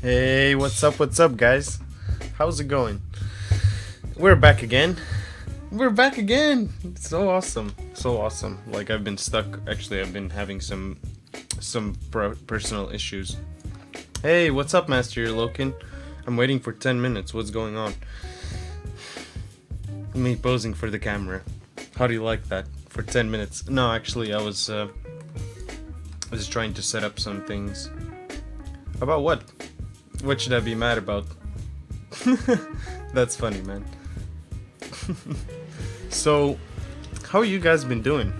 Hey, what's up, guys? How's it going? We're back again. We're back again. It's so awesome. So awesome. Like, I've been stuck. Actually, I've been having some personal issues. Hey, what's up, Master Loken? I'm waiting for 10 minutes. What's going on? Me posing for the camera. How do you like that? For 10 minutes. No, actually, I was trying to set up some things. About what? What should I be mad about? That's funny, man. So, how are you guys been doing?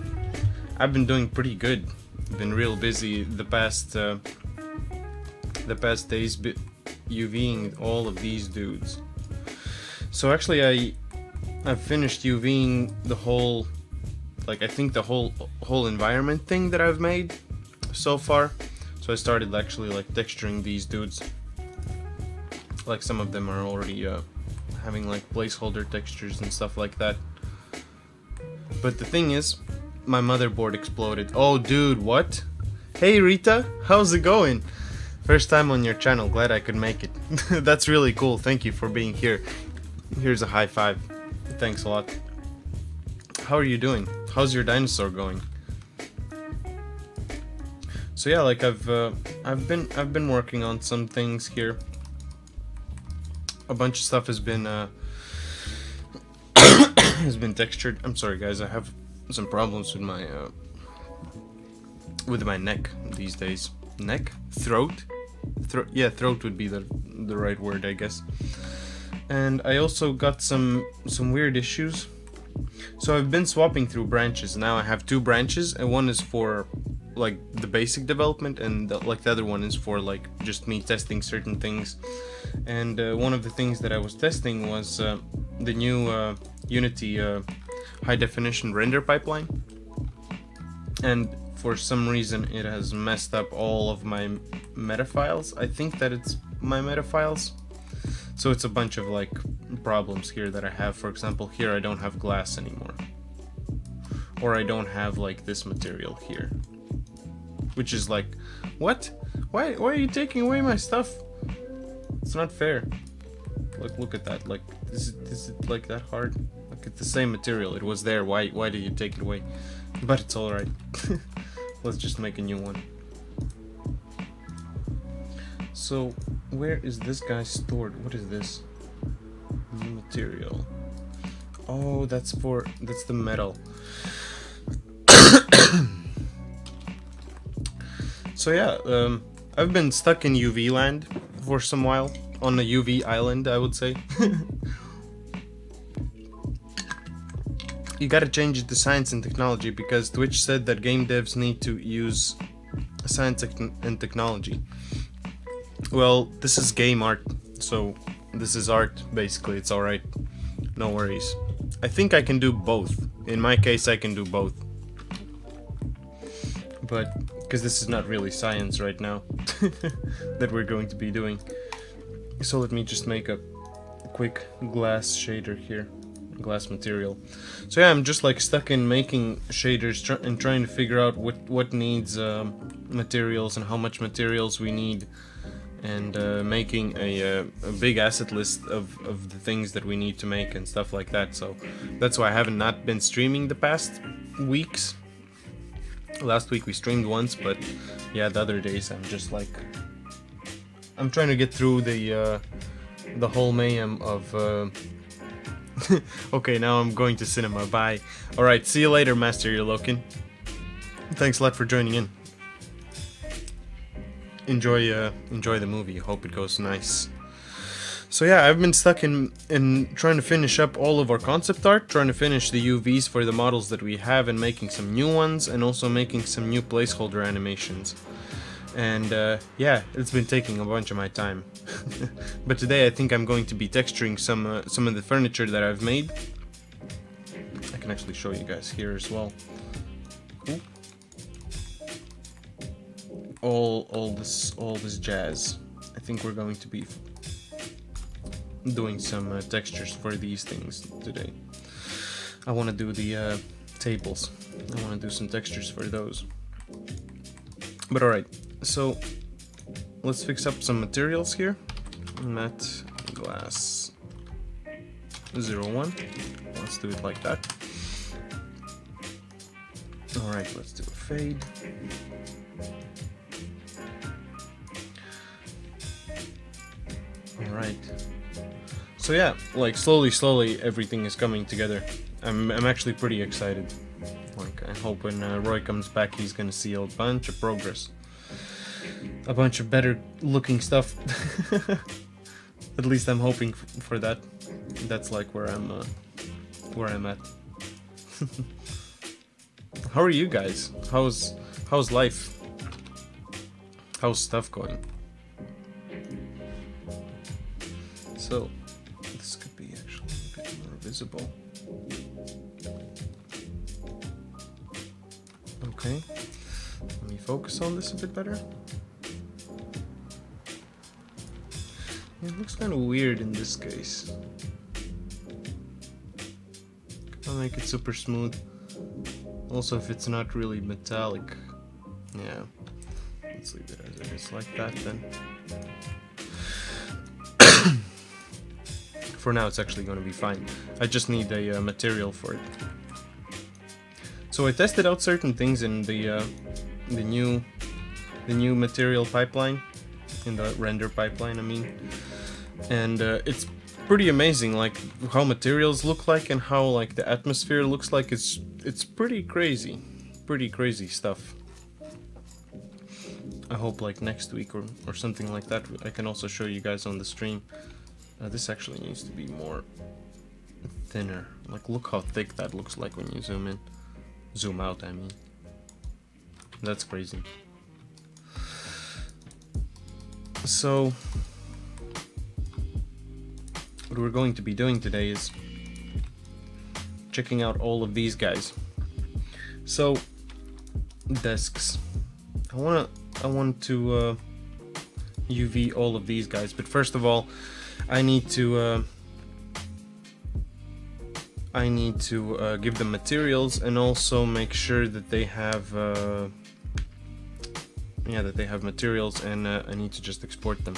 I've been doing pretty good. Been real busy the past days, UVing all of these dudes. So actually, I've finished UVing the whole, like, I think the whole environment thing that I've made so far. So I started actually like texturing these dudes. Like, some of them are already having like placeholder textures and stuff like that. But the thing is, my motherboard exploded. Oh dude, what? Hey Rita, how's it going? First time on your channel, glad I could make it. That's really cool, thank you for being here. Here's a high five. Thanks a lot. How are you doing? How's your dinosaur going? So yeah, like I've been working on some things here. A bunch of stuff has been textured. I'm sorry guys, I have some problems with my neck these days. Neck? Throat? Yeah, throat would be the right word, I guess. And I also got some weird issues. So I've been swapping through branches. Now I have two branches, and one is for like the basic development, and the other one is for like just me testing certain things. And one of the things that I was testing was the new Unity high definition render pipeline, and for some reason it has messed up all of my meta files. I think that it's my meta files, so it's a bunch of like problems here that I have. For example, here I don't have glass anymore, or I don't have like this material here, which is like, what? Why are you taking away my stuff? It's not fair. Look at that. Like, is it like that hard? Like, it's the same material. It was there. Why did you take it away? But it's all right. Let's just make a new one. So, where is this guy stored? What is this? New material. Oh, that's the metal. So yeah, I've been stuck in UV land for some while, on a UV island, I would say. You gotta change it to science and technology, because Twitch said that game devs need to use science and technology. Well, this is game art, so this is art, basically. It's alright, no worries. I think I can do both. In my case, I can do both. But because this is not really science right now that we're going to be doing. So let me just make a quick glass shader here, glass material. So yeah, I'm just like stuck in making shaders and trying to figure out what needs materials and how much materials we need, and making a big asset list of the things that we need to make and stuff like that. So that's why I haven't not been streaming the past weeks. Last week we streamed once, but yeah, the other days I'm just like, I'm trying to get through the whole mayhem of okay, now I'm going to cinema, bye. Alright, see you later, Master Loken. Thanks a lot for joining in. Enjoy the movie, hope it goes nice. So yeah, I've been stuck in trying to finish up all of our concept art, trying to finish the UVs for the models that we have, and making some new ones, and also making some new placeholder animations. And yeah, it's been taking a bunch of my time. But today I think I'm going to be texturing some of the furniture that I've made. I can actually show you guys here as well. Ooh. All this jazz. I think we're going to be doing some textures for these things today. I want to do the tables. I want to do some textures for those. But alright, so let's fix up some materials here. Matte glass 01. Let's do it like that. Alright, let's do a fade. Alright. So yeah, like slowly everything is coming together. I'm actually pretty excited. Like, I hope when Roy comes back he's gonna see a bunch of progress. A bunch of better looking stuff. At least I'm hoping for that. That's like where I'm at. How are you guys? How's life? How's stuff going? So this could be actually a bit more visible. Okay, let me focus on this a bit better. It looks kind of weird in this case. I'll make it super smooth. Also, if it's not really metallic, yeah, let's leave it as it is like that then. For now, it's actually going to be fine. I just need a material for it. So I tested out certain things in the new material pipeline, in the render pipeline, I mean, and it's pretty amazing, like how materials look like and how like the atmosphere looks like. It's pretty crazy stuff. I hope like next week or something like that I can also show you guys on the stream. This actually needs to be more thinner. Like, look how thick that looks like when you zoom in. Zoom out, I mean. That's crazy. So, what we're going to be doing today is checking out all of these guys. So, desks. I want to UV all of these guys, but first of all, I need to give them materials and also make sure that they have materials, and I need to just export them.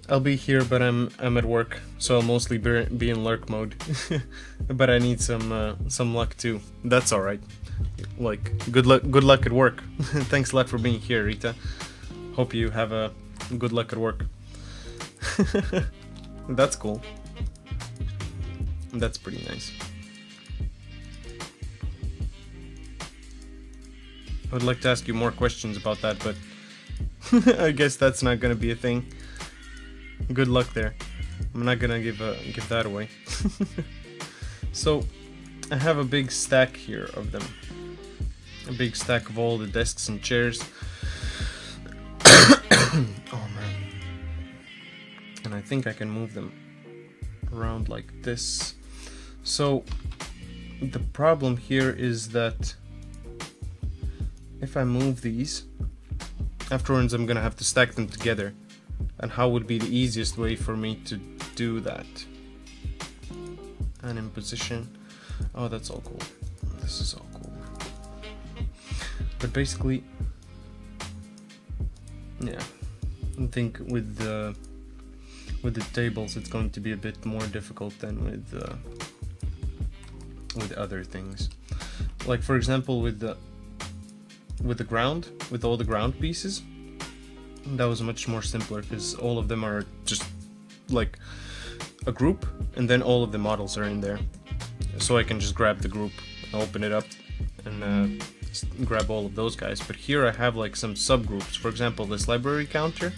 I'll be here, but I'm at work, so I'll mostly be in lurk mode. But I need some luck too. That's all right. Like, good luck at work. Thanks a lot for being here, Rita. Hope you have a good luck at work. That's cool. That's pretty nice. I would like to ask you more questions about that, but I guess that's not gonna be a thing. Good luck there. I'm not gonna give that away. So I have a big stack here of them. A big stack of all the desks and chairs. Oh man. And I think I can move them around like this. So the problem here is that if I move these, afterwards I'm gonna have to stack them together. And how would be the easiest way for me to do that? And in position. Oh, that's all cool. This is all cool. But basically, yeah, I think with the tables it's going to be a bit more difficult than with other things. Like, for example, with the ground, with all the ground pieces, that was much more simpler because all of them are just like a group, and then all of the models are in there. So I can just grab the group, open it up, and grab all of those guys. But here I have like some subgroups. For example, this library counter,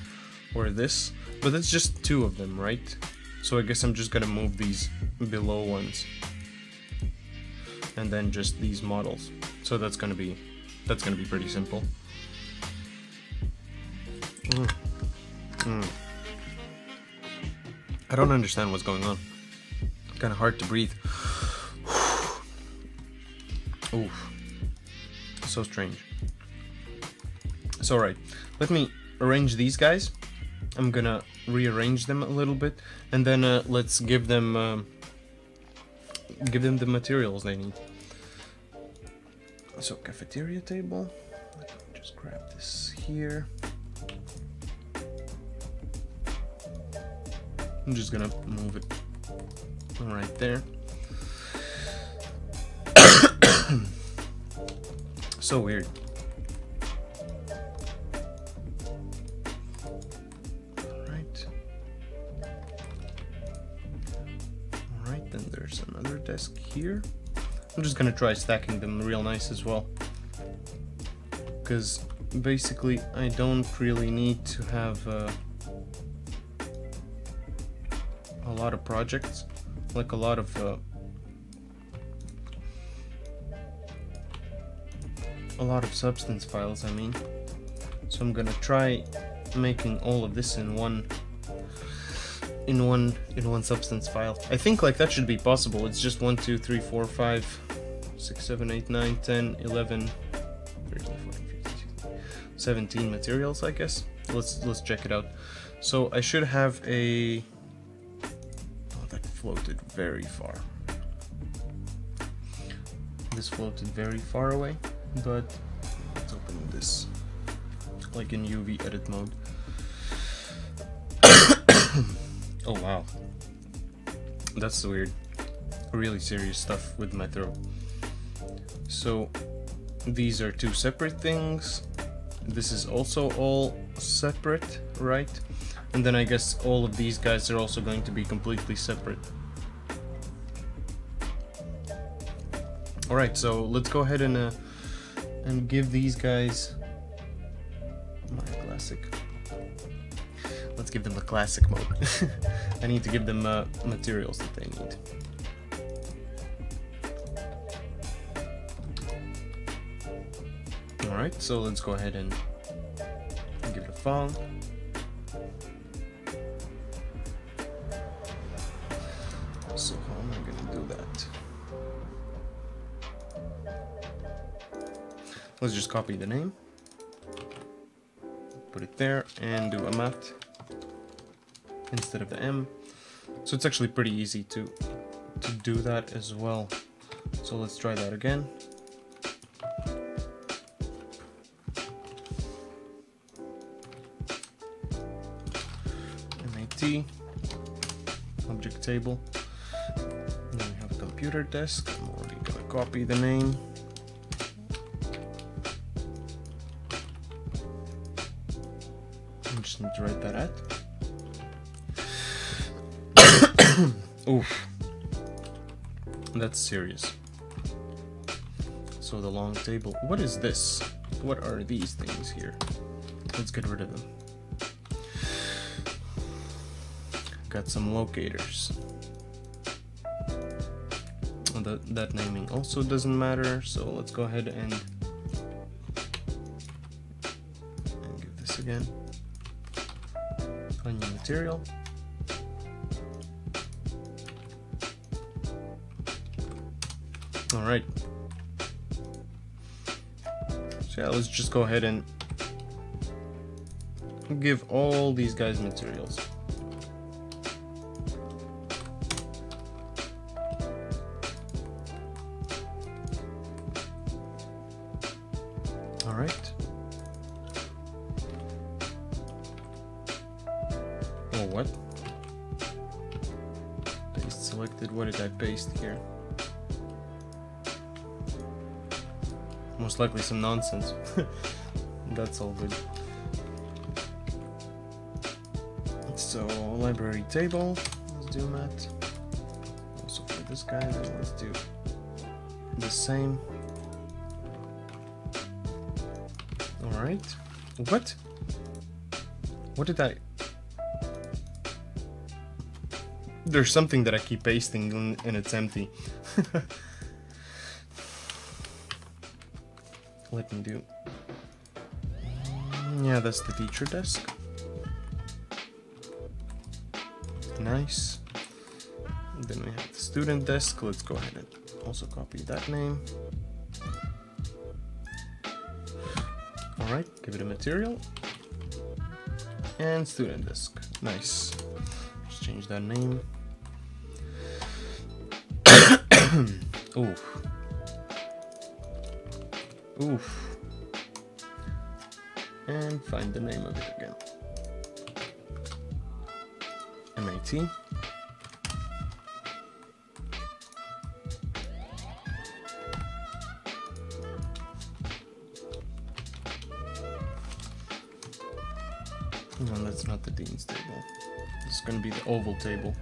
or this, but it's just two of them, right? So I guess I'm just gonna move these below ones, and then just these models. So that's gonna be pretty simple. I don't understand what's going on. Kind of hard to breathe. Oof. So strange. So right, let me arrange these guys. I'm gonna rearrange them a little bit, and then let's give them the materials they need. So cafeteria table. Let me just grab this here. I'm just gonna move it right there. So weird. Alright. Alright, then there's another desk here. I'm just gonna try stacking them real nice as well. Because basically I don't really need to have a lot of projects, like a lot of substance files, I mean. So I'm gonna try making all of this in one substance file. I think like that should be possible. It's just 1, 2, 3, 4, 5, 6, 7, 8, 9, 10, 11, 13, 14, 15, 16, 17 materials, I guess. Let's check it out. So I should have a... Oh, that floated very far. This floated very far away, but let's open this like in UV edit mode. Oh wow, that's weird. Really serious stuff with my throat. So these are two separate things. This is also all separate, right? And then I guess all of these guys are also going to be completely separate. Alright, so let's go ahead and give these guys my classic. Let's give them the classic mode. I need to give them materials that they need. Alright, so let's go ahead and give it a font. So how am I gonna do that? Let's just copy the name, put it there, and do a mat instead of the M. So it's actually pretty easy to do that as well. So let's try that again. MAT, object table. And then we have a computer desk. I'm already gonna copy the name. I just need to write that at. Oof. That's serious. So the long table. What is this? What are these things here? Let's get rid of them. Got some locators. That naming also doesn't matter, so let's go ahead and give this again. Find new material. Alright. So yeah, let's just go ahead and give all these guys materials. Alright. Oh, what? Paste selected. What did I paste here? Most likely some nonsense. That's all good. So, library table. Let's do that. Also for this guy, then let's do the same. Alright. What? What did I... There's something that I keep pasting and it's empty. Let me do... Yeah, that's the teacher desk. Nice. And then we have the student desk. Let's go ahead and also copy that name. Alright, give it a material. And student desk. Nice. Just change that name. Oof. Oof. And find the name of it again. MAT. No, that's not the Dean's table. It's gonna be the oval table.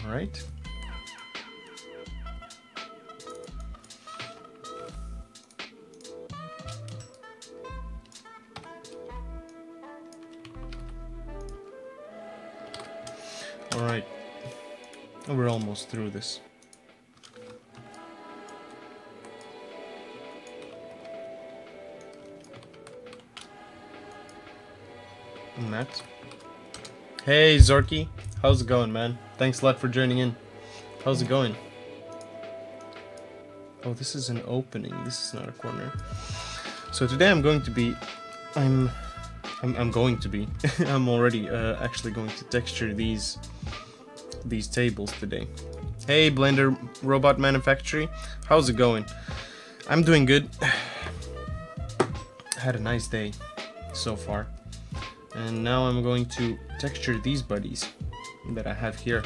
Alright. Alright. We're almost through this. Matt. Hey Zorky, how's it going, man? Thanks a lot for joining in. How's it going? Oh, this is an opening. This is not a corner. So today I'm going to be, I'm already actually going to texture these tables today. Hey Blender Robot Manufactory, how's it going? I'm doing good. Had a nice day so far. And now I'm going to texture these buddies that I have here.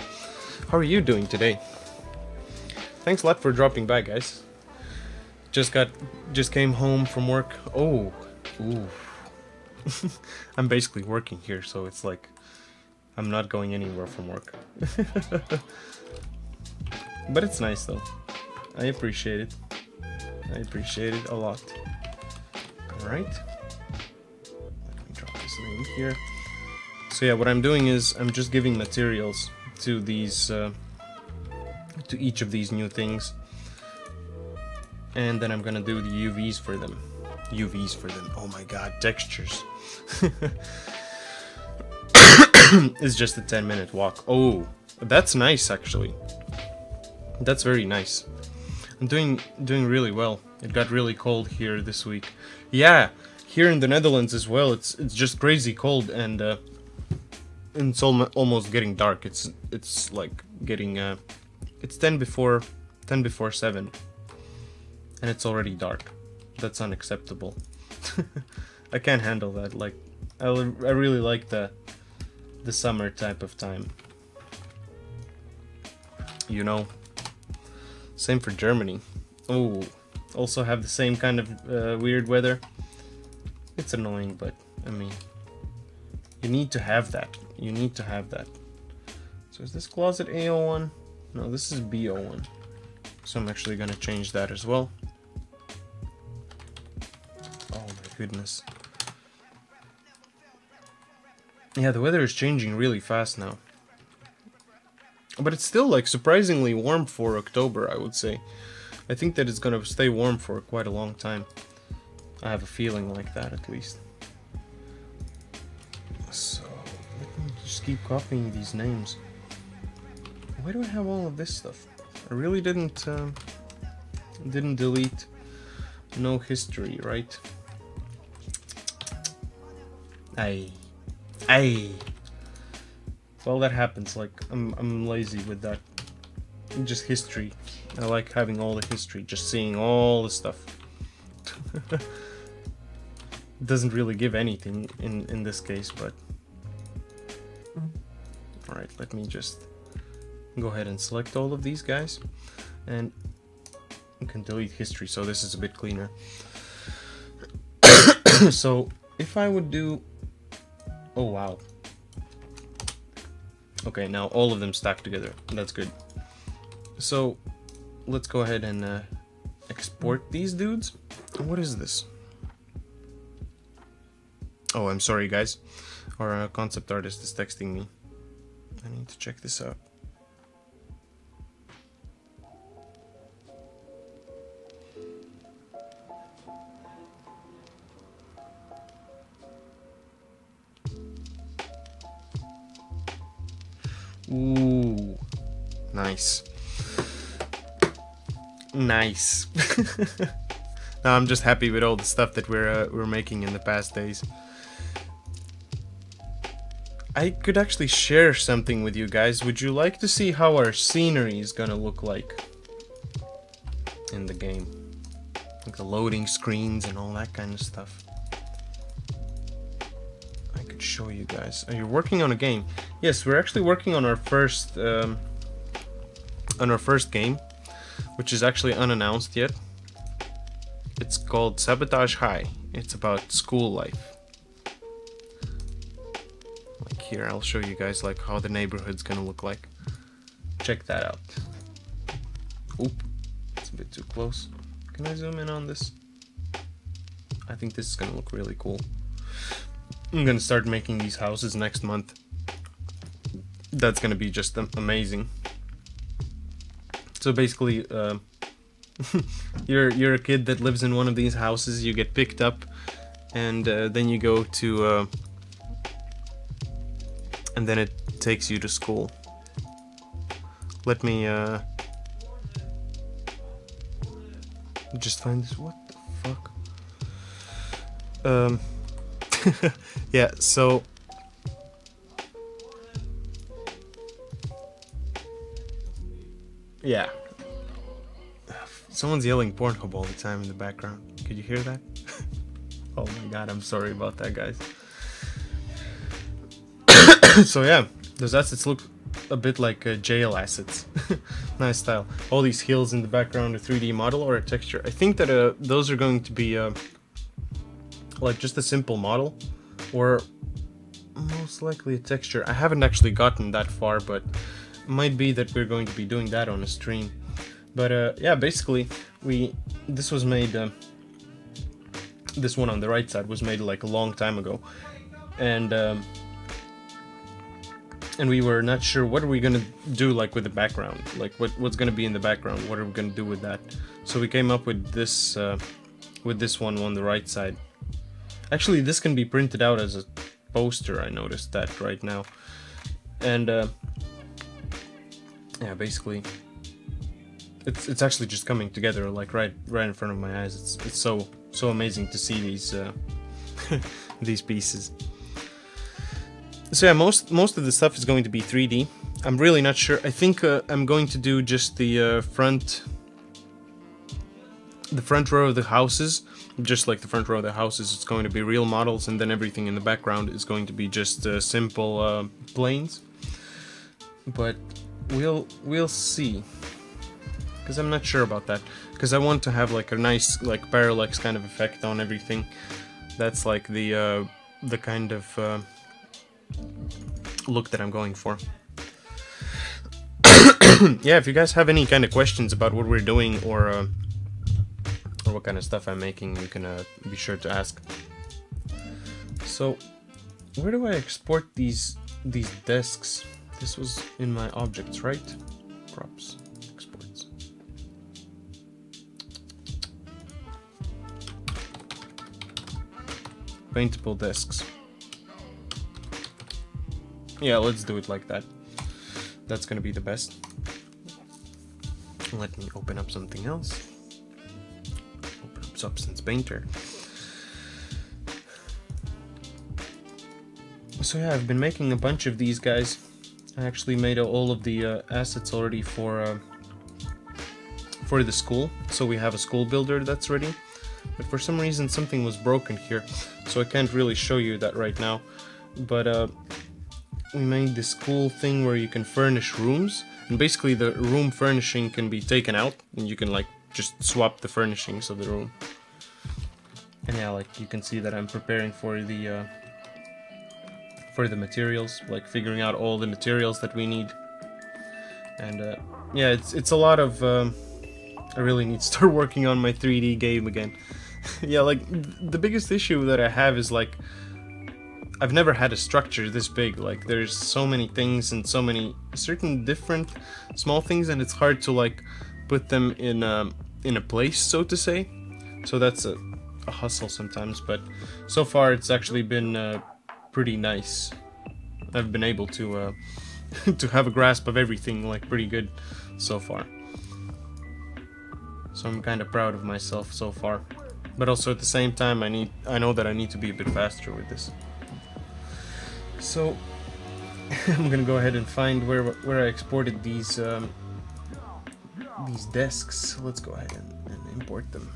How are you doing today? Thanks a lot for dropping by, guys. Just came home from work. Oh, ooh. I'm basically working here, so it's like I'm not going anywhere from work. But it's nice though. I appreciate it. I appreciate it a lot. All right. In here. So yeah, what I'm doing is I'm just giving materials to these to each of these new things, and then I'm gonna do the UVs for them. Oh my god, textures. It's just a 10-minute walk. Oh, that's nice actually. That's very nice. I'm doing really well. It got really cold here this week. Yeah. Here in the Netherlands as well, it's just crazy cold, and it's almost getting dark. It's like getting it's 10 before 7, and it's already dark. That's unacceptable. I can't handle that. Like I really like the summer type of time. You know. Same for Germany. Oh, also have the same kind of weird weather. It's annoying, but I mean, you need to have that. You need to have that. So is this closet A01? No, this is B01. So I'm actually gonna change that as well. Oh my goodness. Yeah, the weather is changing really fast now. But it's still like surprisingly warm for October, I would say. I think that it's gonna stay warm for quite a long time. I have a feeling like that, at least. So, let me just keep copying these names. Why do I have all of this stuff? I really didn't delete no history, right? Aye. Well, that happens. Like, I'm lazy with that. Just history. I like having all the history, just seeing all the stuff. It doesn't really give anything in this case, but alright, let me just go ahead and select all of these guys, and I can delete history, so this is a bit cleaner. So if I would do, oh wow, okay, now all of them stack together. That's good. So let's go ahead and export these dudes. What is this? Oh, I'm sorry, guys. Our concept artist is texting me. I need to check this out. Ooh, nice. Nice. No, I'm just happy with all the stuff that we're making in the past days. I could actually share something with you guys. Would you like to see how our scenery is gonna look like in the game? Like the loading screens and all that kind of stuff. I could show you guys. Are you working on a game? Yes, we're actually working on our first game, which is actually unannounced yet. It's called Sabotage High. It's about school life. Like here, I'll show you guys like how the neighborhood's gonna look like. Check that out. Oop, it's a bit too close. Can I zoom in on this? I think this is gonna look really cool. I'm gonna start making these houses next month. That's gonna be just amazing. So basically, you're a kid that lives in one of these houses. You get picked up, and then you go to, and then it takes you to school. Let me just find this. What the fuck? Yeah. So. Yeah. Someone's yelling Pornhub all the time in the background. Could you hear that? Oh my god, I'm sorry about that, guys. So yeah, those assets look a bit like jail assets. Nice style. All these hills in the background, a 3D model or a texture. I think that those are going to be like just a simple model, or most likely a texture. I haven't actually gotten that far, but it might be that we're going to be doing that on a stream. But yeah, basically this was made, this one on the right side was made like a long time ago, and we were not sure what are we gonna do like with the background, like what's gonna be in the background, what are we gonna do with that. So we came up with this one on the right side. Actually, this can be printed out as a poster. I noticed that right now, and yeah, basically. It's actually just coming together like right in front of my eyes. It's so amazing to see these these pieces. So yeah, most of the stuff is going to be 3D. I'm really not sure. I think I'm going to do just the front row of the houses, just like the front row of the houses. It's going to be real models, and then everything in the background is going to be just simple planes. But we'll see. Because I'm not sure about that. Because I want to have like a nice like parallax kind of effect on everything. That's like the kind of look that I'm going for. Yeah, if you guys have any kind of questions about what we're doing or what kind of stuff I'm making, you can be sure to ask. So, where do I export these desks? This was in my objects, right? Props. Paintable desks. Yeah, let's do it like that. That's gonna be the best. Let me open up something else. Open up Substance Painter. So yeah, I've been making a bunch of these guys. I actually made all of the assets already for the school. So we have a school builder that's ready. But for some reason something was broken here, so I can't really show you that right now. But we made this cool thing where you can furnish rooms, and basically the room furnishing can be taken out, and you can like just swap the furnishings of the room. And yeah, like you can see that I'm preparing for the materials, like figuring out all the materials that we need. And yeah, it's a lot of I really need to start working on my 3D game again. Yeah, like the biggest issue that I have is like I've never had a structure this big. Like there's so many things and so many certain different small things, and it's hard to like put them in a place, so to say. So that's a hustle sometimes, but so far it's actually been pretty nice. I've been able to to have a grasp of everything like pretty good so far. So I'm kind of proud of myself so far, but also at the same time I know that I need to be a bit faster with this. So I'm gonna go ahead and find where I exported these desks. Let's go ahead and import them.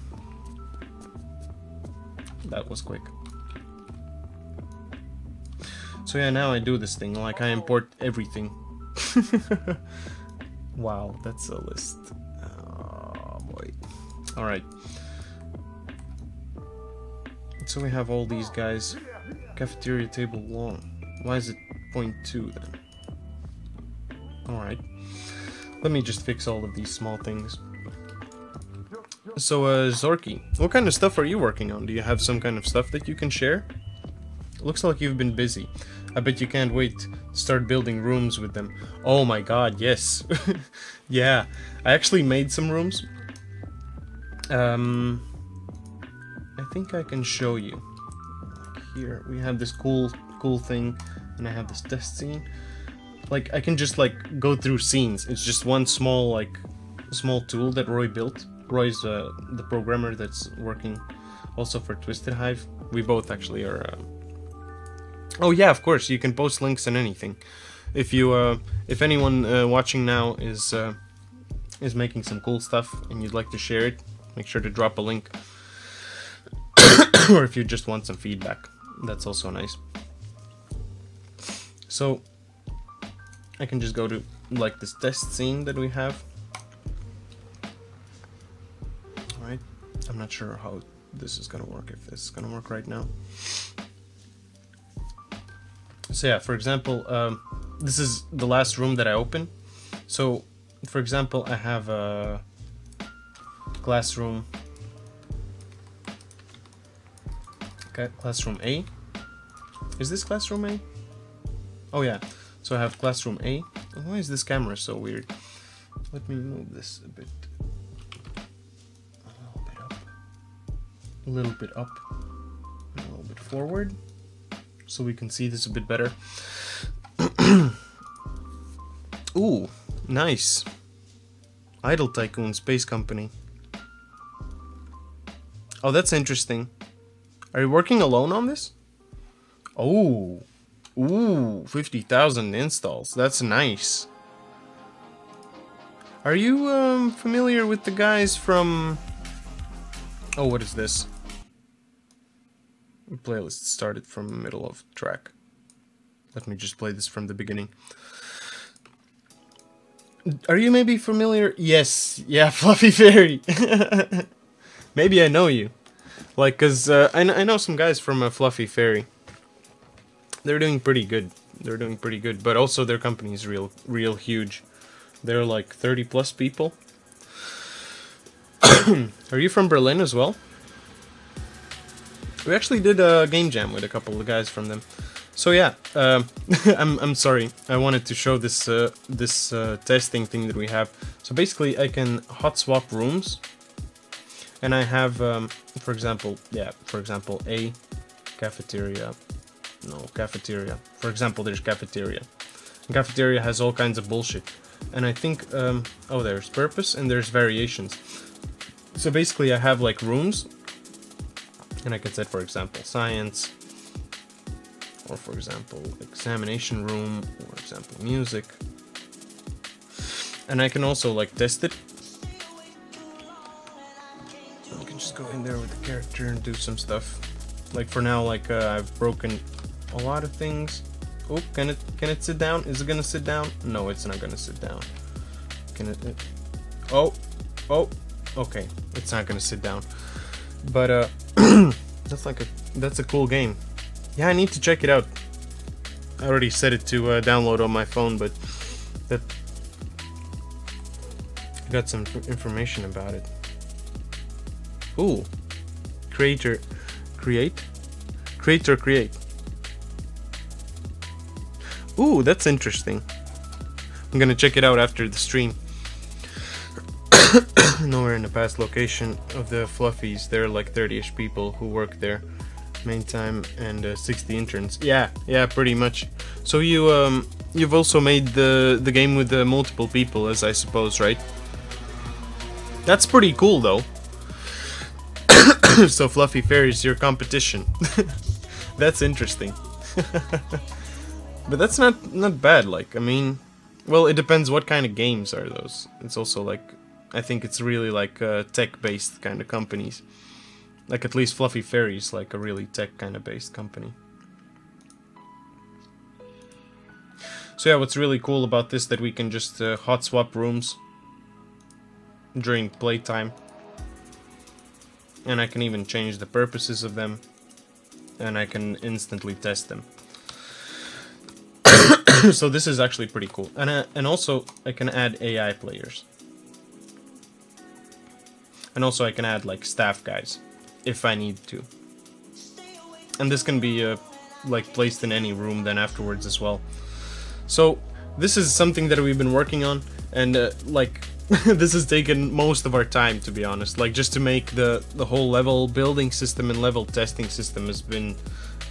That was quick. So yeah, now I do this thing, like I import everything. Wow, that's a list. Oh boy. Alright. So we have all these guys. Cafeteria table long. Why is it 0.2 then? Alright. Let me just fix all of these small things. So, Zorky, what kind of stuff are you working on? Do you have some kind of stuff that you can share? Looks like you've been busy. I bet you can't wait to start building rooms with them. Oh my god, yes. Yeah, I actually made some rooms. I think I can show you. Like here, we have this cool thing, and I have this test scene. Like, I can just, like, go through scenes. It's just one small tool that Roy built. Roy's the programmer that's working also for Twisted Hive. We both actually are... Oh yeah, of course, you can post links and anything. If you, if anyone watching now is making some cool stuff and you'd like to share it, make sure to drop a link. Or if you just want some feedback, that's also nice. So, I can just go to, like, this test scene that we have. Alright, I'm not sure how this is gonna work, if this is gonna work right now. So yeah, for example, this is the last room that I opened. So, for example, I have a classroom. Okay, classroom A. Is this classroom A? Oh yeah. So I have classroom A. Why is this camera so weird? Let me move this a bit. A little bit up. A little bit up. A little bit forward. So we can see this a bit better. Ooh, nice. Idle Tycoon Space Company. Oh, that's interesting. Are you working alone on this? Oh. Ooh, 50,000 installs. That's nice. Are you familiar with the guys from... Oh, what is this? Playlist started from the middle of the track. Let me just play this from the beginning. Are you maybe familiar? Yes, yeah, Fluffy Fairy. Maybe I know you. Like, cause I know some guys from Fluffy Fairy. They're doing pretty good. They're doing pretty good, but also their company is real huge. They're like 30 plus people. Are you from Berlin as well? We actually did a game jam with a couple of guys from them. So yeah, I'm sorry. I wanted to show this testing thing that we have. So basically, I can hot swap rooms, and I have, for example, A, cafeteria. No, cafeteria. For example, there's cafeteria. And cafeteria has all kinds of bullshit. And I think, oh, there's purpose and there's variations. So basically, I have like rooms, and I can set, for example, science, or for example, examination room, or for example, music. And I can also like test it. So I can just go in there with the character and do some stuff. Like for now, like I've broken a lot of things. Oh, can it sit down? Is it gonna sit down? No, it's not gonna sit down. Can it? Oh, okay, it's not gonna sit down. But that's a cool game. Yeah, I need to check it out. I already set it to download on my phone, but that I got some information about it. Ooh, create. Ooh, that's interesting. I'm gonna check it out after the stream. Nowhere in the past location of the Fluffies, there are like 30ish people who work there. Main time and 60 interns. Yeah, pretty much. So you've also made the game with multiple people, as I suppose, right? That's pretty cool, though. So Fluffy Fairy's your competition. That's interesting. But that's not bad. Like, I mean, well, it depends what kind of games are those. It's also like, I think it's really like tech-based kind of companies. Like, at least Fluffy Fairy's like a really tech kind of based company. So yeah, what's really cool about this that we can just hot swap rooms during playtime. And I can even change the purposes of them. and I can instantly test them. So this is actually pretty cool. And also I can add AI players. And also I can add like staff guys if I need to. And this can be like placed in any room then afterwards as well. So this is something that we've been working on, and like this has taken most of our time, to be honest. Like just to make the whole level building system and level testing system has been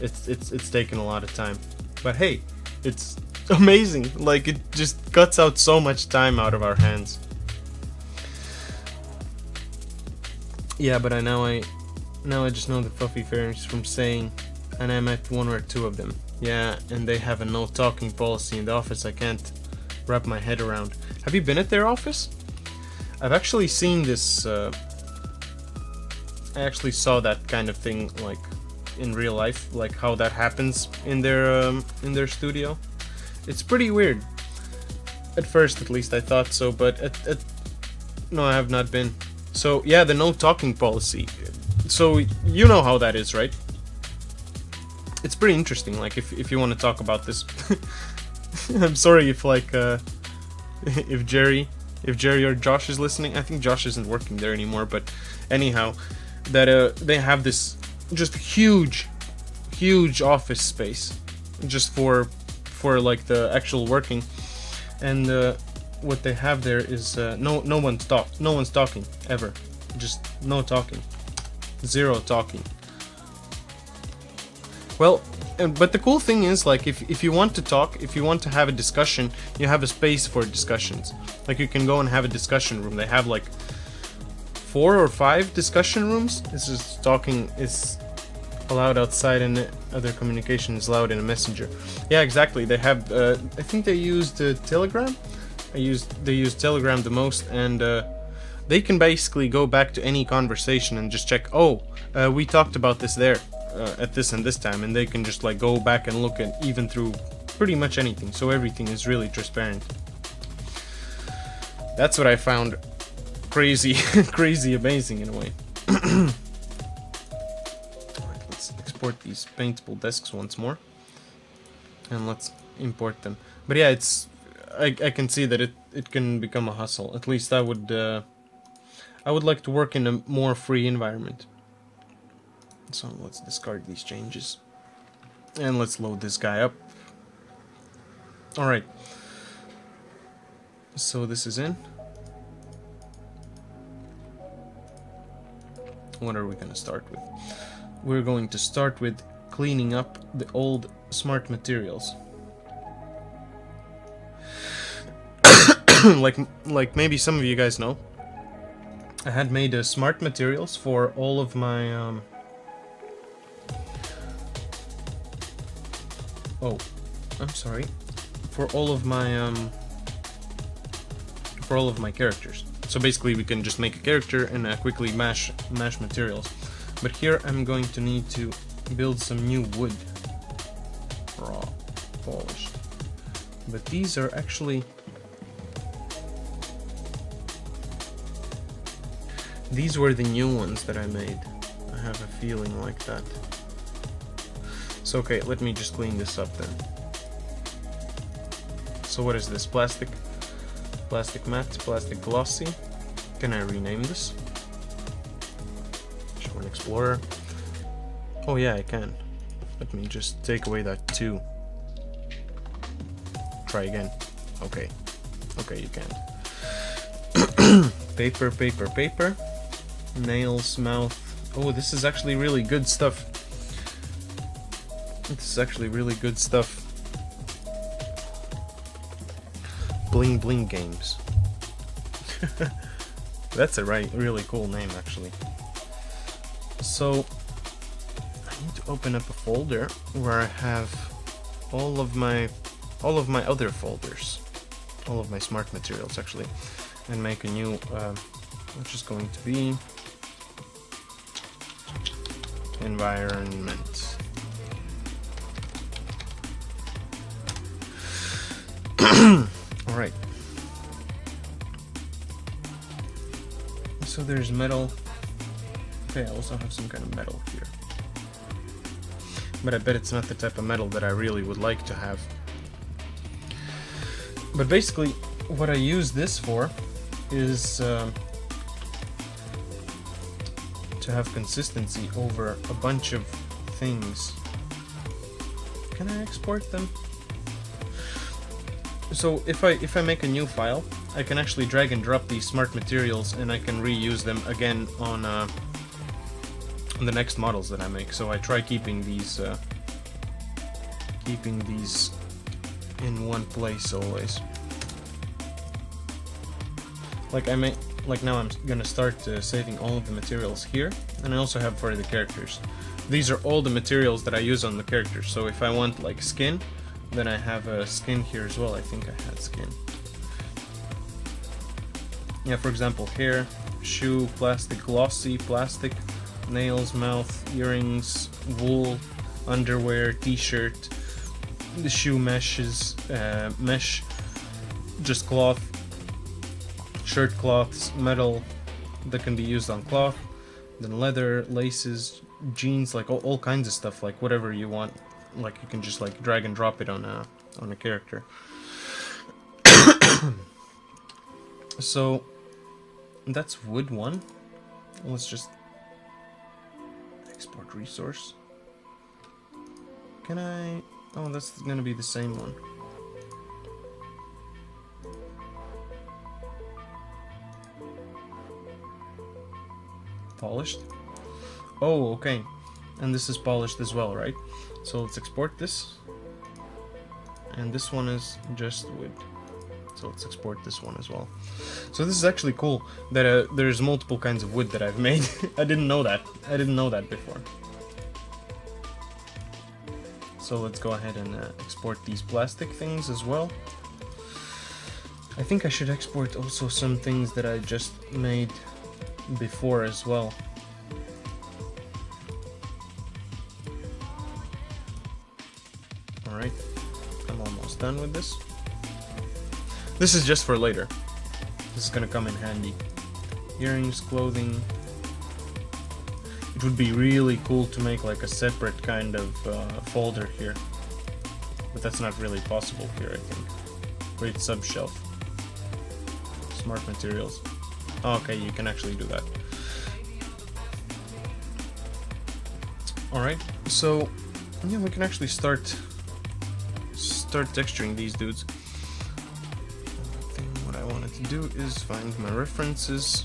it's taken a lot of time. But hey, it's amazing. Like it just cuts out so much time out of our hands. Yeah, but now I just know the fluffy fairies from saying, and I met one or two of them. Yeah, and they have a no talking policy in the office I can't wrap my head around. Have you been at their office? I've actually seen this, I actually saw that kind of thing like in real life, like how that happens in their studio. It's pretty weird. At first, at least I thought so, but no, I have not been. So yeah, the no talking policy. So you know how that is, right? It's pretty interesting. Like if you want to talk about this, I'm sorry if like if Jerry or Josh is listening. I think Josh isn't working there anymore, but anyhow, that they have this just huge office space just for like the actual working, and what they have there is no one's talking ever, just no talking, zero talking. Well, but the cool thing is, like, if you want to talk, if you want to have a discussion, you have a space for discussions. Like, you can go and have a discussion room. They have like 4 or 5 discussion rooms. This is talking is allowed outside, and other communication is allowed in a messenger. Yeah, exactly. They have. I think they used Telegram. They use Telegram the most, and they can basically go back to any conversation and just check. Oh, we talked about this there. At this and this time, and they can just like go back and look at even through pretty much anything, so everything is really transparent. That's what I found crazy crazy amazing in a way. Alright, let's export these paintable desks once more and let's import them. But yeah, it's I can see that it can become a hustle. At least I would like to work in a more free environment. So let's discard these changes and let's load this guy up. Alright, so this is in. What are we going to start with? We're going to start with cleaning up the old smart materials. like maybe some of you guys know, I had made smart materials for all of my oh, I'm sorry. For all of my characters. So basically we can just make a character and quickly mash materials. But here I'm going to need to build some new wood. Raw, polished. But these are actually... These were the new ones that I made. I have a feeling like that. So okay, let me just clean this up then. So what is this? Plastic matte, plastic glossy. Can I rename this? Show an explorer. Oh yeah, I can. Let me just take away that 2. Try again. Okay. Okay, you can't. Paper, paper, paper. Nails, mouth. Oh, this is actually really good stuff. This is actually really good stuff. Bling Bling Games. That's a really cool name, actually. So I need to open up a folder where I have all of my other folders, all of my smart materials actually, and make a new, which is going to be environment. Alright. So there's metal. Okay, I also have some kind of metal here. but I bet it's not the type of metal that I really would like to have. But basically, what I use this for is to have consistency over a bunch of things. Can I export them? So if I make a new file, I can actually drag and drop these smart materials, and I can reuse them again on the next models that I make. So I try keeping these in one place always. Like now I'm gonna start saving all of the materials here, and I also have for the characters. These are all the materials that I use on the characters. So if I want like skin, then I have a skin here as well. I think I had skin. Yeah, for example, hair, shoe, plastic, glossy, plastic, nails, mouth, earrings, wool, underwear, t-shirt, the shoe meshes, mesh, just cloth, shirt cloths, metal that can be used on cloth, then leather, laces, jeans, like all kinds of stuff, like whatever you want. Like you can just like drag and drop it on a character. So that's wood one. Let's just export resource. Can I? Oh, that's gonna be the same one. Polished. Oh, okay. And this is polished as well, right? So let's export this. And this one is just wood. So let's export this one as well. So this is actually cool that there's multiple kinds of wood that I've made. I didn't know that. I didn't know that before. So let's go ahead and export these plastic things as well. I think I should export also some things that I just made before as well. Alright, I'm almost done with this. This is just for later. This is gonna come in handy. Earrings, clothing. It would be really cool to make like a separate kind of folder here. But that's not really possible here, I think. Create sub-shelf. Smart materials. Okay, you can actually do that. Alright, so yeah, we can actually start texturing these dudes. What I wanted to do is find my references.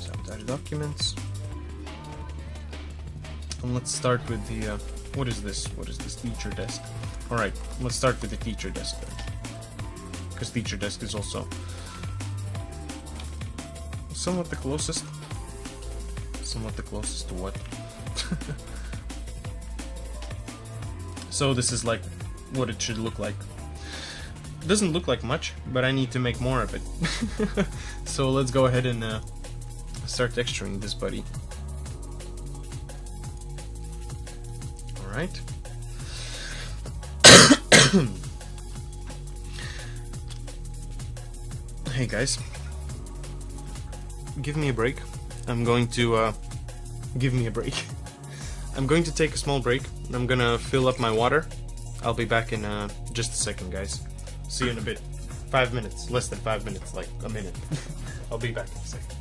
Sabotage documents. And let's start with the what is this? What is this? Teacher desk. Alright, let's start with the teacher desk then. Because teacher desk is also somewhat the closest. Somewhat the closest to what? So this is like what it should look like. It doesn't look like much, but I need to make more of it. So let's go ahead and start texturing this buddy. Alright. Hey guys. Give me a break. I'm going to give me a break. I'm going to take a small break. I'm gonna fill up my water. I'll be back in just a second, guys. See you in a bit. 5 minutes. Less than 5 minutes, like a minute. I'll be back in a second.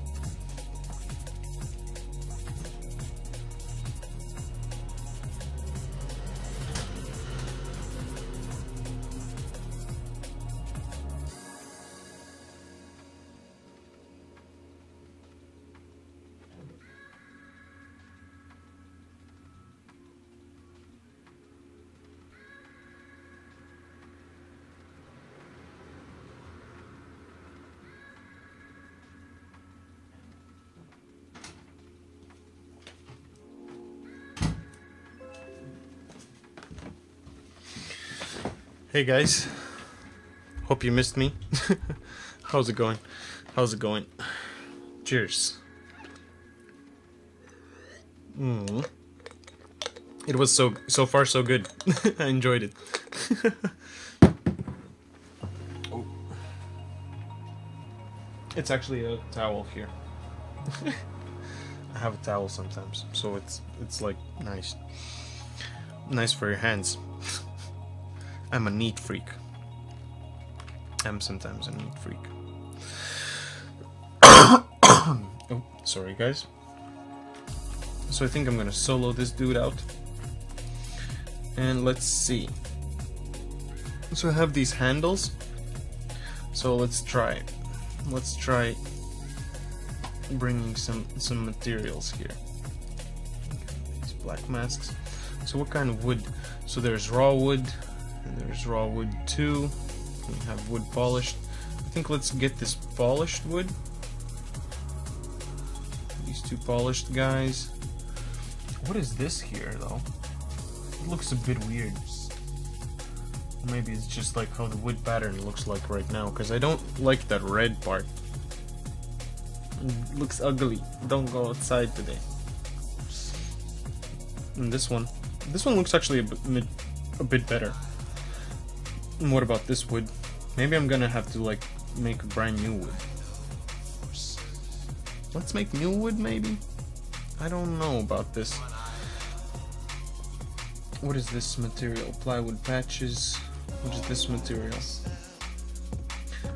Hey guys, hope you missed me. How's it going? How's it going? Cheers. It was so far so good. I enjoyed it. Oh. It's actually a towel here. I have a towel sometimes, so it's like nice for your hands. I'm a neat freak. I'm sometimes a neat freak. Oh, sorry guys. So I think I'm gonna solo this dude out. And let's see. So I have these handles. So let's try bringing some materials here. These black masks. So what kind of wood? So there's raw wood, and there's raw wood too. We have wood polished. I think let's get this polished wood. These two polished guys. What is this here though? It looks a bit weird. Maybe it's just like how the wood pattern looks like right now, because I don't like that red part. It looks ugly. Don't go outside today. And this one looks actually a bit better. And what about this wood? Maybe I'm gonna have to like make a brand new wood. Let's make new wood maybe? I don't know about this. What is this material? Plywood patches. What is this material?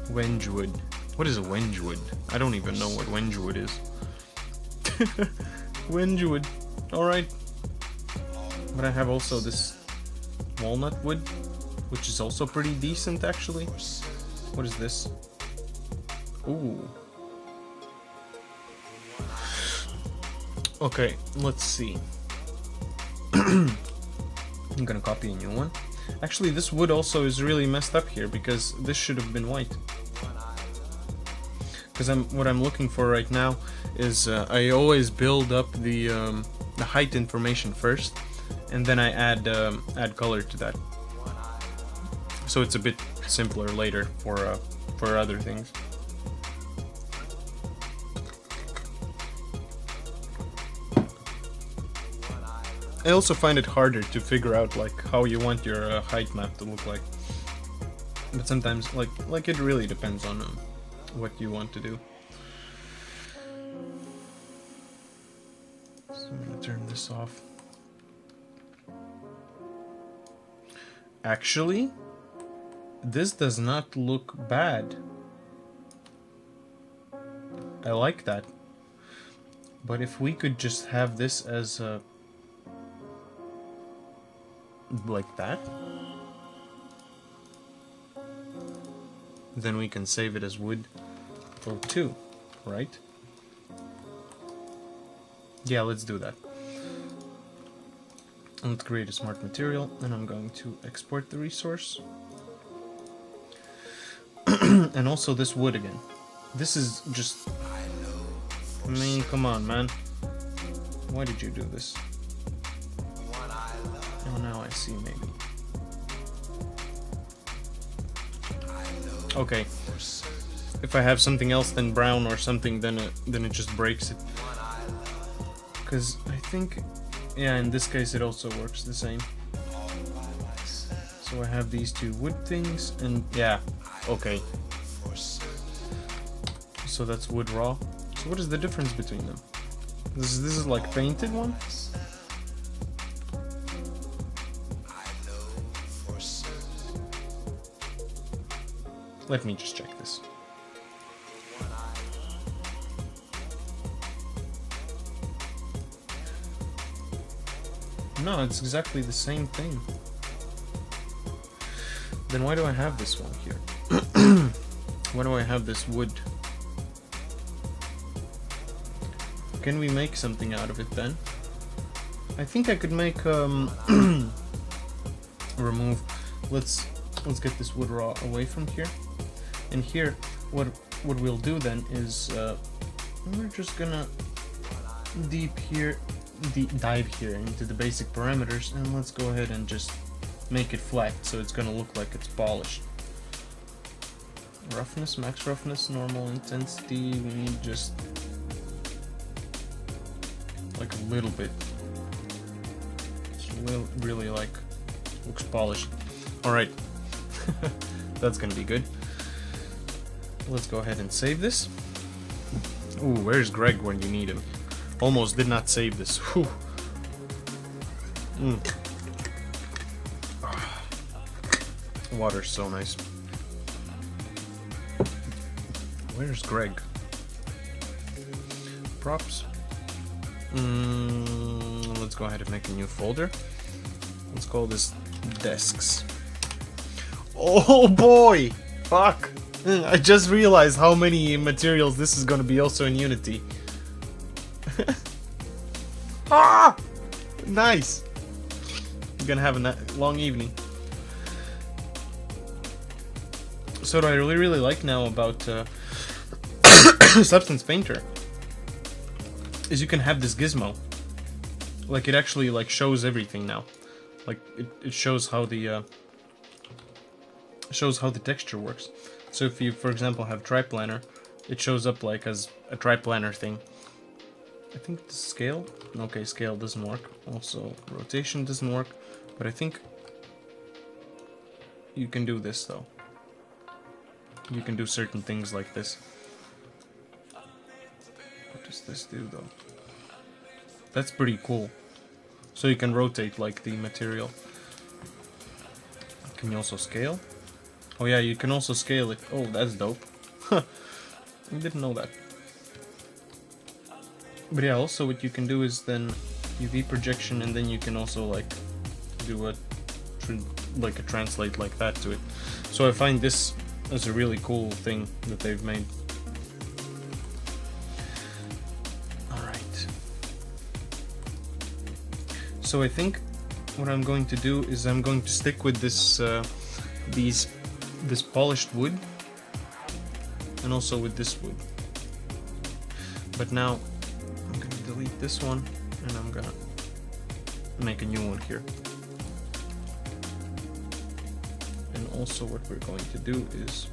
Wengewood. What is a wengewood? I don't even know what wengewood is. Wengewood. Alright. But I have also this walnut wood, which is also pretty decent actually. What is this? Ooh. Okay, let's see. I'm gonna copy a new one. Actually, this wood also is really messed up here because this should have been white. Because what I'm looking for right now is I always build up the height information first, and then I add color to that. So it's a bit simpler later for other things. I also find it harder to figure out like how you want your height map to look like. But sometimes like it really depends on what you want to do. So I'm gonna turn this off. Actually, this does not look bad. I like that. But if we could just have this as a like that, then we can save it as wood for 2, right? Yeah, let's do that. And let's create a smart material, and I'm going to export the resource. And also this wood again. This is just, I mean, come on, man. Why did you do this? Oh, now I see, maybe. Okay. If I have something else than brown or something, then it just breaks it. Because I think, yeah, in this case it also works the same. So I have these two wood things, and yeah, okay. So that's wood raw. So what is the difference between them? This is like painted one? Let me just check this. No, it's exactly the same thing. Then why do I have this one here? Why do I have this wood? Can we make something out of it then? I think I could make remove. Let's get this wood raw away from here. And here, what we'll do then is we're just gonna dive here into the basic parameters, and let's go ahead and just make it flat so it's gonna look like it's polished. Roughness, max roughness, normal intensity. We need just like a little bit. It's really like looks polished. All right, that's gonna be good. Let's go ahead and save this. Ooh, where's Greg when you need him? Almost did not save this. Whew. Water's so nice. Where's Greg? Props. Let's go ahead and make a new folder. Let's call this desks. Oh boy! Fuck! I just realized how many materials this is gonna be also in Unity. Ah! Nice! I'm gonna have a long evening. So what I really like now about Substance Painter is you can have this gizmo. Like it actually like shows everything now. Like it shows how the texture works. So if you, for example, have triplanar, it shows up like as a triplanar thing. I think the scale? Okay, scale doesn't work. Also, rotation doesn't work. But I think you can do this though. You can do certain things like this. What does this do though? That's pretty cool. So you can rotate like the material. Can you also scale? Oh yeah, you can also scale it. Oh, that's dope. Huh. I didn't know that. But yeah, also what you can do is then UV projection, and then you can also like do a translate like that to it. So I find this as a really cool thing that they've made. Alright. So I think what I'm going to do is I'm going to stick with this this polished wood, and also with this wood. But now I'm gonna delete this one, and I'm gonna make a new one here. And also what we're going to do is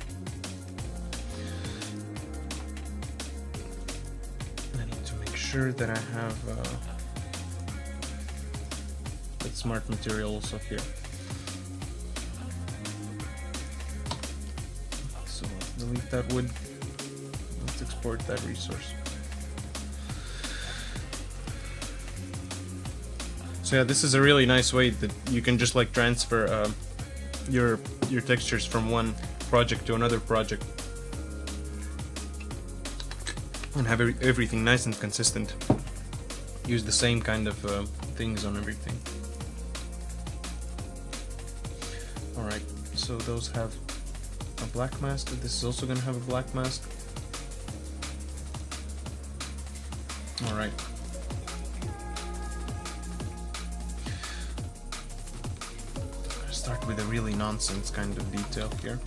I need to make sure that I have that smart material also here. So delete that wood. Let's export that resource. So yeah, this is a really nice way that you can just like transfer your textures from one project to another project and have everything nice and consistent. Use the same kind of things on everything. Alright, so those have a black mask. This is also going to have a black mask. Alright. Start with a really nonsense kind of detail here.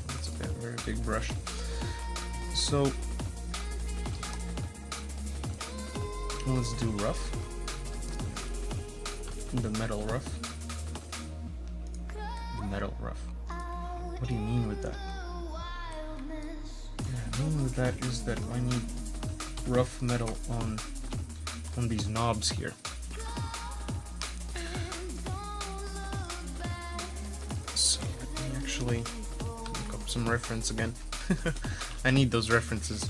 That's a very big brush. So let's do rough. The metal rough. The metal rough. What do you mean with that? What I mean with that is that I need rough metal on these knobs here. Look up some reference again. I need those references.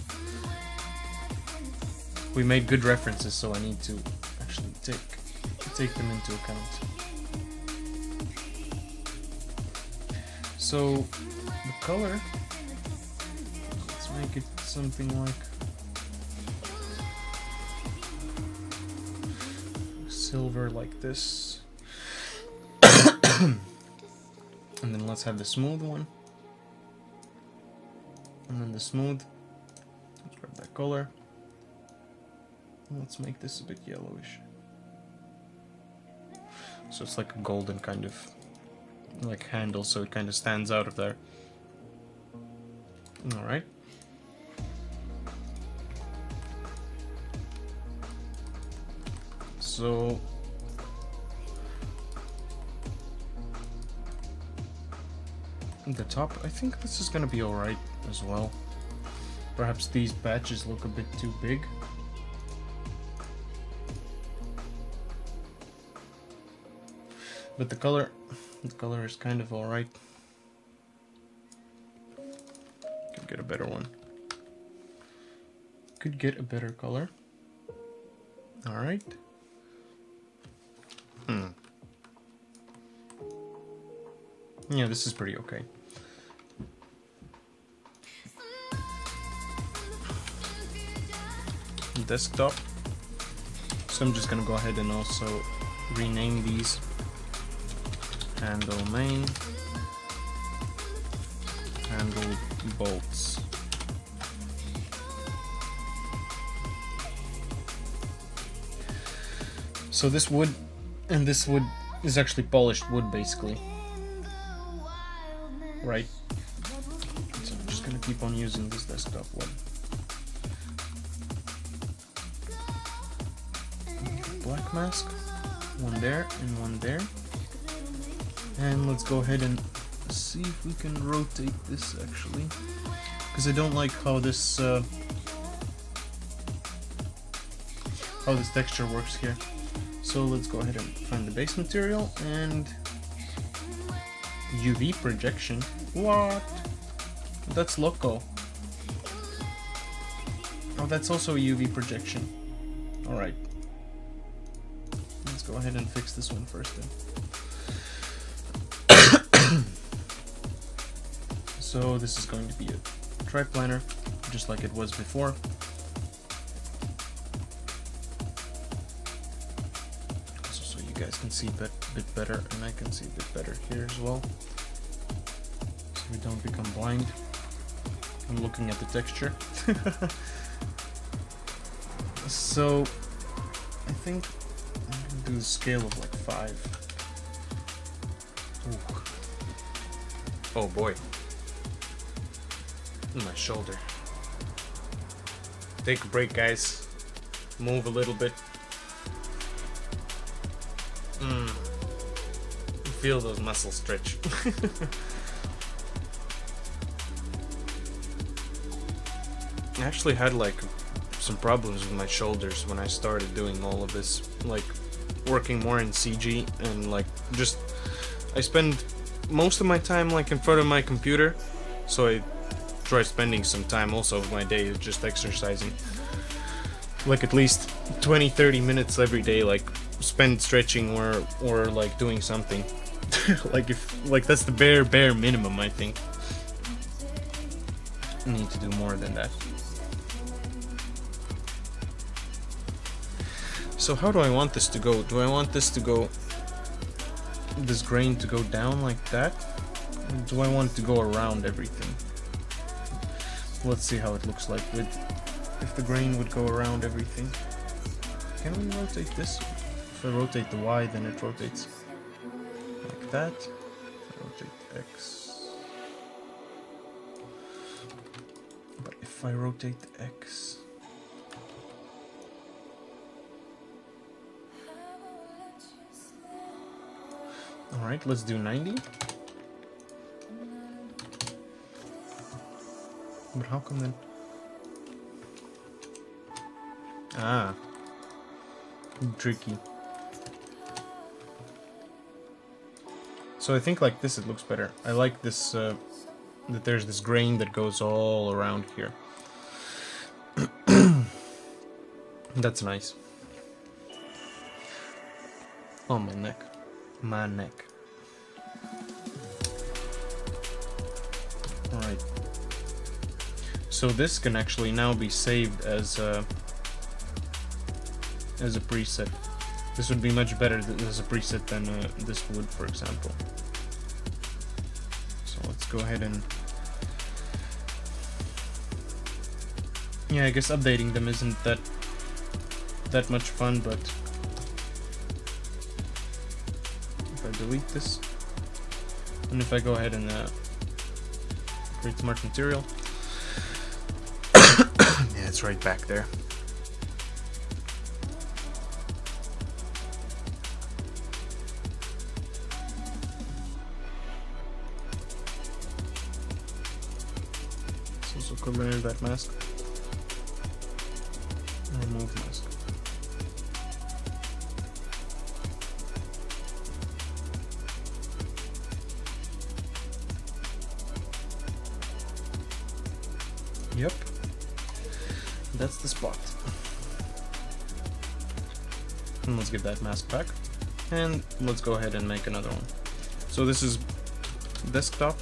We made good references, so I need to actually take them into account. So the color, let's make it something like silver like this. And then let's have the smooth one. And then the smooth. Let's grab that color. And let's make this a bit yellowish. So it's like a golden kind of like handle, so it kind of stands out of there. Alright. So the top, I think this is gonna be alright as well. Perhaps these patches look a bit too big. But the color is kind of alright. Could get a better one. could get a better color. Alright. Yeah, this is pretty okay. Desktop. So I'm just gonna go ahead and also rename these. Handle main. Handle bolts. So this wood and this wood is actually polished wood, basically. Right? So I'm just gonna keep on using this desktop wood. Black mask. One there and one there. And let's go ahead and see if we can rotate this actually. Because I don't like how this texture works here. So let's go ahead and find the base material and UV projection. What? That's loco. Oh, that's also a UV projection. Alright. Let's go ahead and fix this one first then. So this is going to be a triplanar, just like it was before. So you guys can see a bit better, and I can see a bit better here as well. So we don't become blind. I'm looking at the texture. So I think I'm gonna do a scale of like 5. Ooh. Oh boy. My shoulder. Take a break, guys. Move a little bit. Feel those muscles stretch. I actually had like some problems with my shoulders when I started doing all of this, like working more in CG, and like just I spend most of my time like in front of my computer, so I try spending some time also of my day just exercising, like at least 20-30 minutes every day, like spend stretching or like doing something. like that's the bare minimum. I think I need to do more than that. So how do I want this to go? Do I want this grain to go down like that? Or do I want it to go around everything? Let's see how it looks like if the grain would go around everything. Can we rotate this? If I rotate the Y, then it rotates like that. If I rotate the X. But if I rotate the X... Alright, let's do 90. But how come then? Ah. Tricky. So I think like this it looks better. I like this, that there's this grain that goes all around here. That's nice. Oh, my neck. My neck. Alright. So this can actually now be saved as a preset. This would be much better as a preset than this would, for example. So let's go ahead and... Yeah, I guess updating them isn't that much fun, but... If I delete this, and if I go ahead and create smart material... Yeah, it's right back there. Let's also cover that mask. Remove mask. Yep. That's the spot. And let's give that mask back. And let's go ahead and make another one. So this is desktop.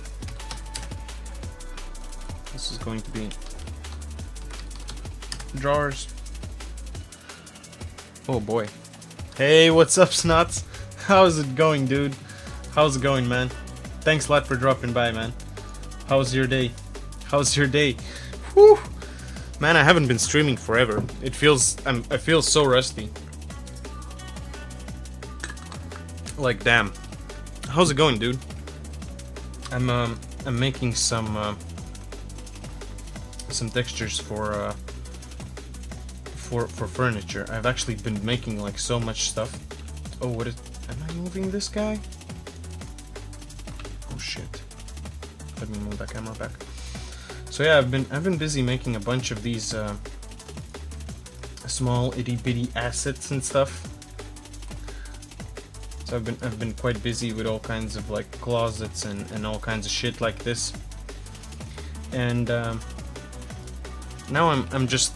This is going to be drawers. Oh boy. Hey, what's up, Snots? How's it going, dude? How's it going, man? Thanks a lot for dropping by, man. How's your day? How's your day? Whew! Man, I haven't been streaming forever. It feels... I feel so rusty. Like, damn. How's it going, dude? I'm making some textures for furniture. I've actually been making like so much stuff. Oh, what is... Am I moving this guy? Oh shit. Let me move that camera back. So yeah, I've been busy making a bunch of these small itty bitty assets and stuff. So I've been quite busy with all kinds of like closets and all kinds of shit like this. And now I'm just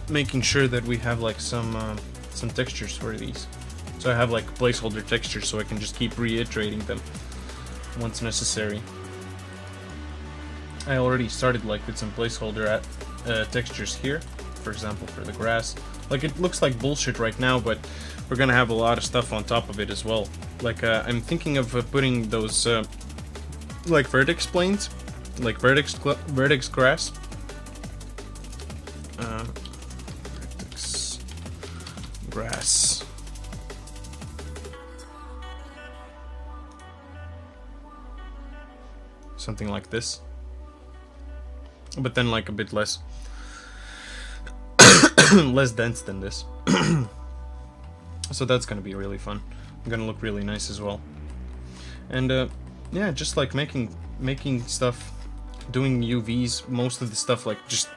making sure that we have like some textures for these. So I have like placeholder textures so I can just keep reiterating them once necessary. I already started like with some placeholder textures here, for example for the grass. Like it looks like bullshit right now, but we're gonna have a lot of stuff on top of it as well. Like I'm thinking of putting those like vertex planes, like vertex grass. Vertex grass. Something like this. But then like a bit less less dense than this. So that's gonna be really fun. Gonna look really nice as well. And yeah, just like making stuff, doing UVs, most of the stuff like just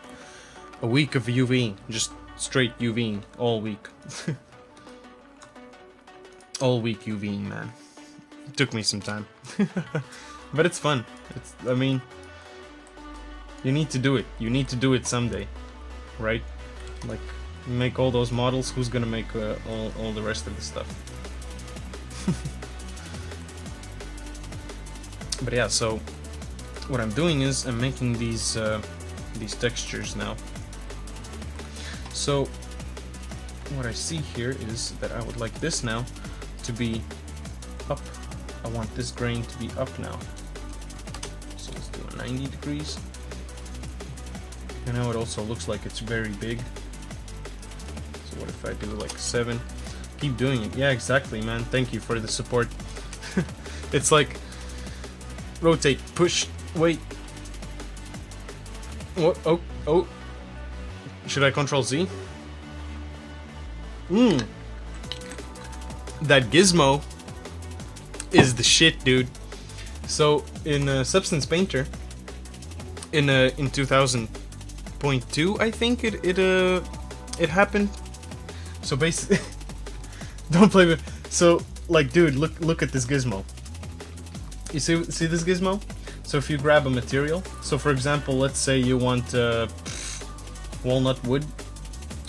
a week of UV, just straight UVing all week. All week UVing, man. It took me some time. But it's fun. I mean, you need to do it. You need to do it someday, right? Like, make all those models. Who's gonna make all the rest of the stuff? But yeah, so what I'm doing is I'm making these textures now. So what I see here is that I would like this now to be up. I want this grain to be up now. So let's do a 90 degrees. And now it also looks like it's very big. So what if I do like 7? Keep doing it. Yeah, exactly, man. Thank you for the support. It's like rotate, push, wait. Oh, oh. Should I Control Z? That gizmo is the shit, dude. So in Substance Painter, in 2000.2, I think it happened. So basically, don't play with. So like, dude, look at this gizmo. You see this gizmo? So if you grab a material, so for example, let's say you want walnut wood,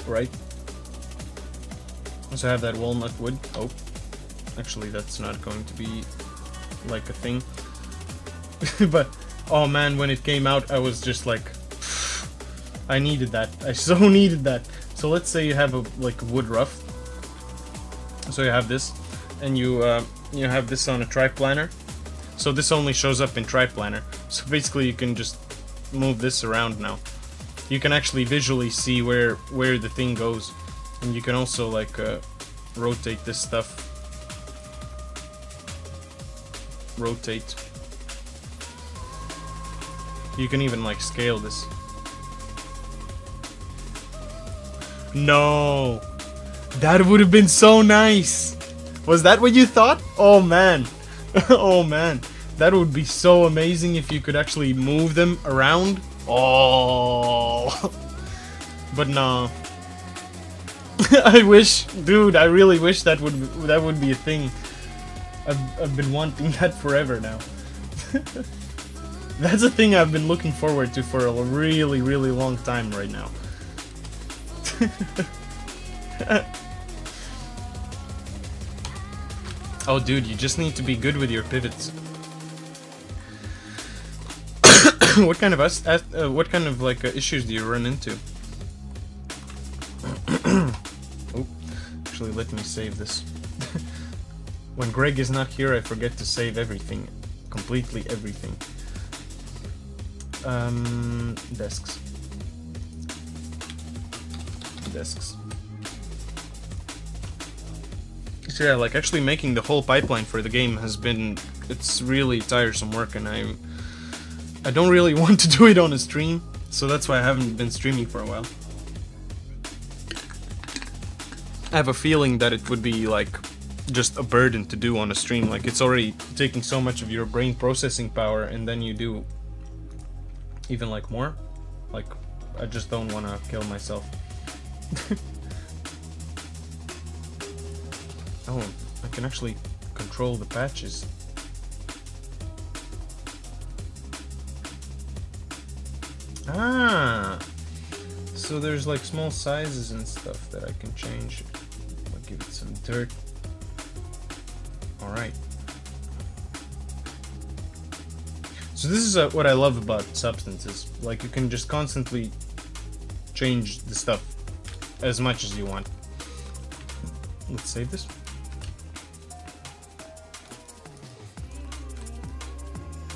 right? So I have that walnut wood. Oh, actually, that's not going to be like a thing. But oh man, when it came out, I was just like, I needed that. I so needed that. So let's say you have a wood rough. So you have this, and you have this on a triplanar. So this only shows up in triplanar. So basically, you can just move this around now. You can actually visually see where the thing goes, and you can also like rotate this stuff. Rotate. You can even like scale this. No, that would have been so nice. Was that what you thought? Oh man. Oh man, that would be so amazing if you could actually move them around. Oh, but no. I wish, dude. I really wish that would be a thing. I've been wanting that forever now. That's a thing I've been looking forward to for a really long time right now. Oh, dude, you just need to be good with your pivots. What kind of like issues do you run into? Oh, actually, let me save this. When Greg is not here, I forget to save everything, completely everything. Desks. So yeah, like actually making the whole pipeline for the game has been, it's really tiresome work, and I don't really want to do it on a stream, so that's why I haven't been streaming for a while. I have a feeling that it would be like just a burden to do on a stream, like it's already taking so much of your brain processing power, and then you do even like more. Like, I just don't want to kill myself. Oh, I can actually control the patches. Ah, so there's like small sizes and stuff that I can change. I'll give it some dirt. Alright. So this is what I love about substances. Like, you can just constantly change the stuff as much as you want. Let's save this.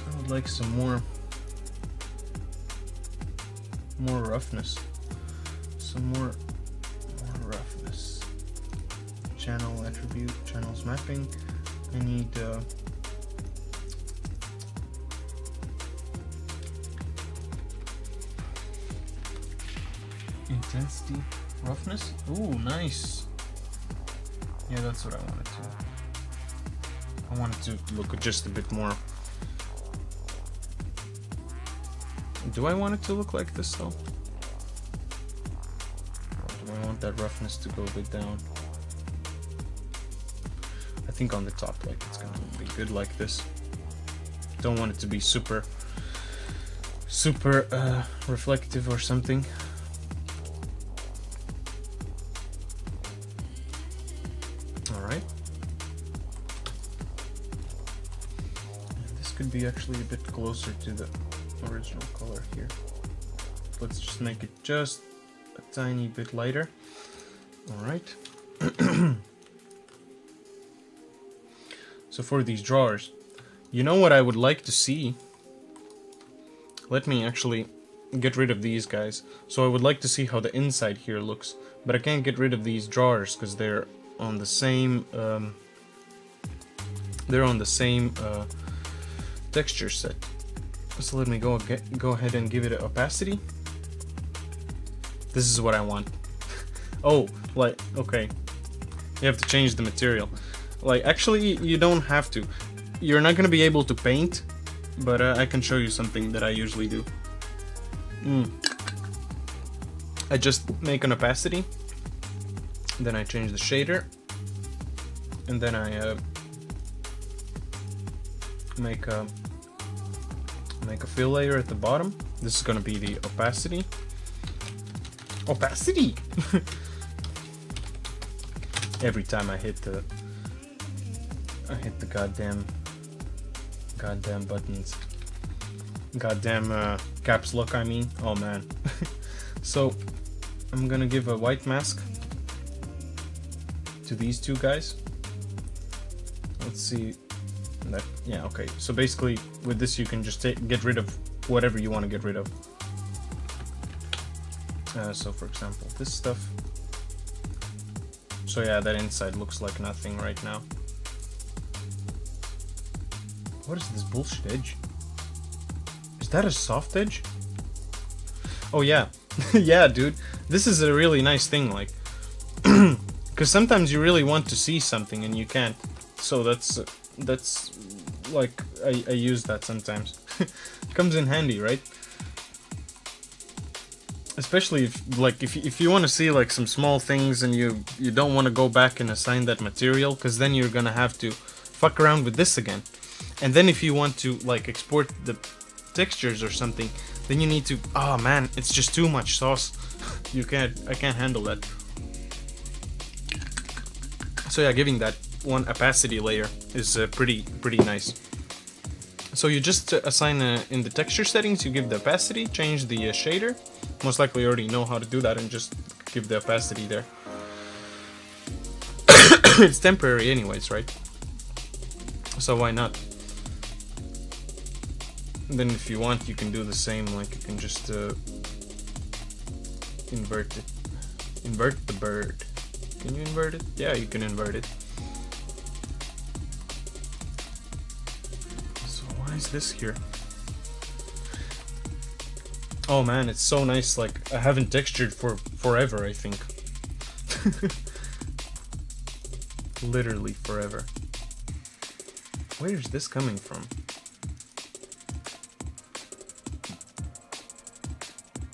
I would like some more roughness. Some more roughness. Channel attribute, channels mapping. I need intensity, roughness. Ooh, nice. Yeah, that's what I wanted to. I wanted to look just a bit more. Do I want it to look like this though? Or do I want that roughness to go a bit down? I think on the top, like, it's gonna be good like this. Don't want it to be super reflective or something. Alright. This could be actually a bit closer to the original color here. Let's just make it just a tiny bit lighter. Alright. So for these drawers, you know what I would like to see? Let me actually get rid of these guys. So I would like to see how the inside here looks, but I can't get rid of these drawers because they're on the same texture set. So let me go ahead and give it an opacity. This is what I want. Oh, like, okay. You have to change the material. Like, actually, you don't have to. You're not gonna be able to paint, but I can show you something that I usually do. I just make an opacity, then I change the shader, and then I make a fill layer at the bottom. This is gonna be the opacity. Opacity! Every time I hit the goddamn buttons. Goddamn caps lock, I mean. Oh man. So I'm gonna give a white mask to these two guys. Let's see. That, yeah, okay. So basically with this you can just get rid of whatever you want to get rid of. So for example, this stuff. So yeah, that inside looks like nothing right now. What is this bullshit edge? Is that a soft edge? Oh yeah. Yeah, dude. This is a really nice thing, like, because sometimes you really want to see something and you can't. So that's like, I use that sometimes. Comes in handy, right? Especially if you want to see like some small things and you don't want to go back and assign that material, because then you're gonna have to fuck around with this again. And then if you want to like export the textures or something, then you need to, oh man, it's just too much sauce. I can't handle that. So yeah, giving that one opacity layer is pretty nice. So you just assign in the texture settings, you give the opacity, change the shader. Most likely you already know how to do that and just give the opacity there. It's temporary anyways, right? So why not? And then if you want, you can do the same, like you can just invert it. Invert the bird. Can you invert it? Yeah, you can invert it. So why is this here? Oh man, it's so nice, like I haven't textured for forever, I think. Literally forever. Where is this coming from?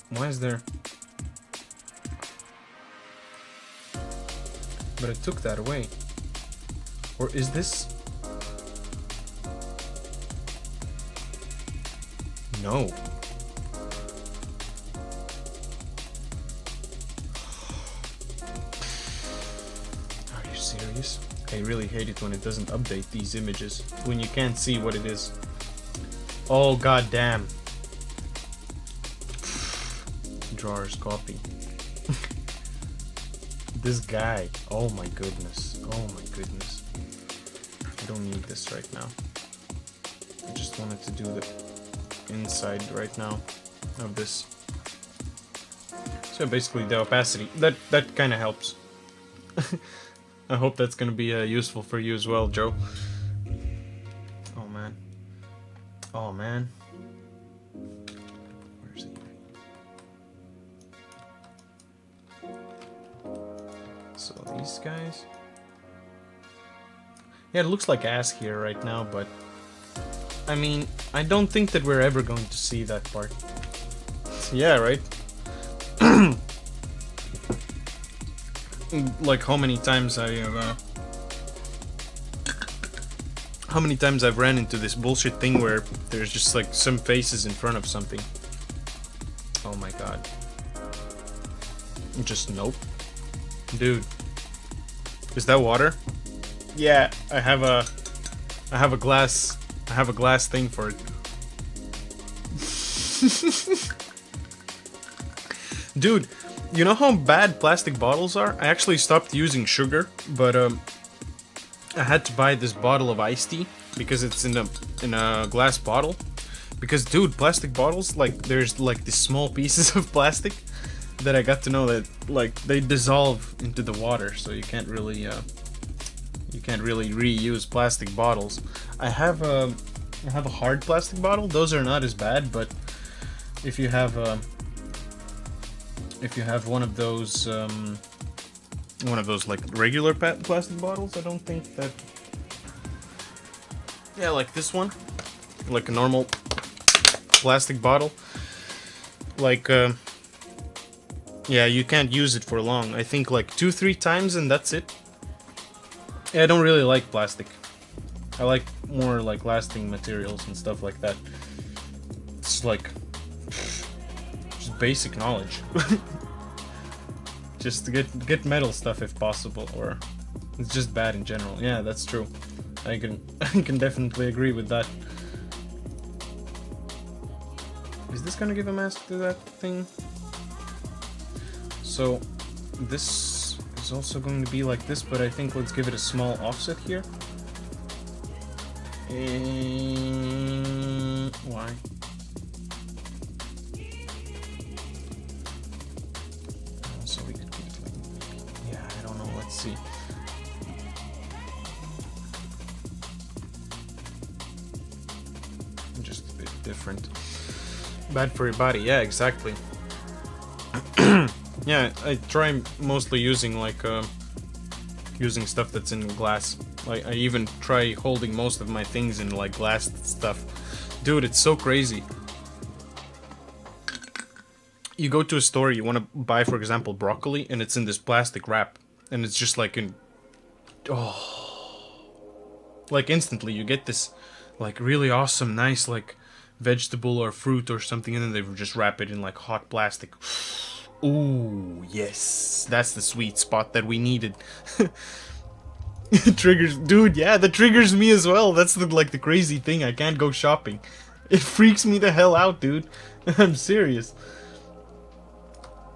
Why is there... But I took that away. Or is this... No. Are you serious? I really hate it when it doesn't update these images. When you can't see what it is. Oh god damn. Drawers copy. This guy. Oh my goodness. Oh my goodness. I don't need this right now. I just wanted to do the inside right now of this. So basically the opacity. That kind of helps. I hope that's gonna be useful for you as well, Joe. Oh man. Oh man. Where's he? So these guys. Yeah, it looks like ass here right now, but I mean, I don't think that we're ever going to see that part. Yeah, right? Like how many times I have how many times I've ran into this bullshit thing where there's just like some faces in front of something. Oh my god. Just nope. Dude. Is that water? Yeah, I have a glass thing for it. Dude, you know how bad plastic bottles are? I actually stopped using sugar, but I had to buy this bottle of iced tea because it's in a glass bottle. Because dude, plastic bottles, like there's like these small pieces of plastic that I got to know that like they dissolve into the water, so you can't really reuse plastic bottles. I have a hard plastic bottle. Those are not as bad, but if you have one of those like regular plastic bottles, I don't think that. Yeah, like this one, like a normal plastic bottle. Like, yeah, you can't use it for long. I think like 2-3 times and that's it. Yeah, I don't really like plastic. I like more like lasting materials and stuff like that. It's like just basic knowledge. Just to get metal stuff if possible, or it's just bad in general. Yeah, that's true. I can definitely agree with that. Is this gonna give a mask to that thing? So this is also going to be like this, but I think let's give it a small offset here. Why? So we could give it like, yeah, I don't know. Let's see. Just a bit different. Bad for your body. Yeah, exactly. Yeah, I try mostly using like using stuff that's in glass. Like I even try holding most of my things in like glass stuff. Dude, it's so crazy. You go to a store, you want to buy, for example, broccoli, and it's in this plastic wrap, and it's just like in, oh, like instantly you get this like really awesome, nice like vegetable or fruit or something, and then they just wrap it in like hot plastic. Ooh, yes. That's the sweet spot that we needed. It triggers... Dude, yeah, that triggers me as well. That's the, like, the crazy thing. I can't go shopping. It freaks me the hell out, dude. I'm serious.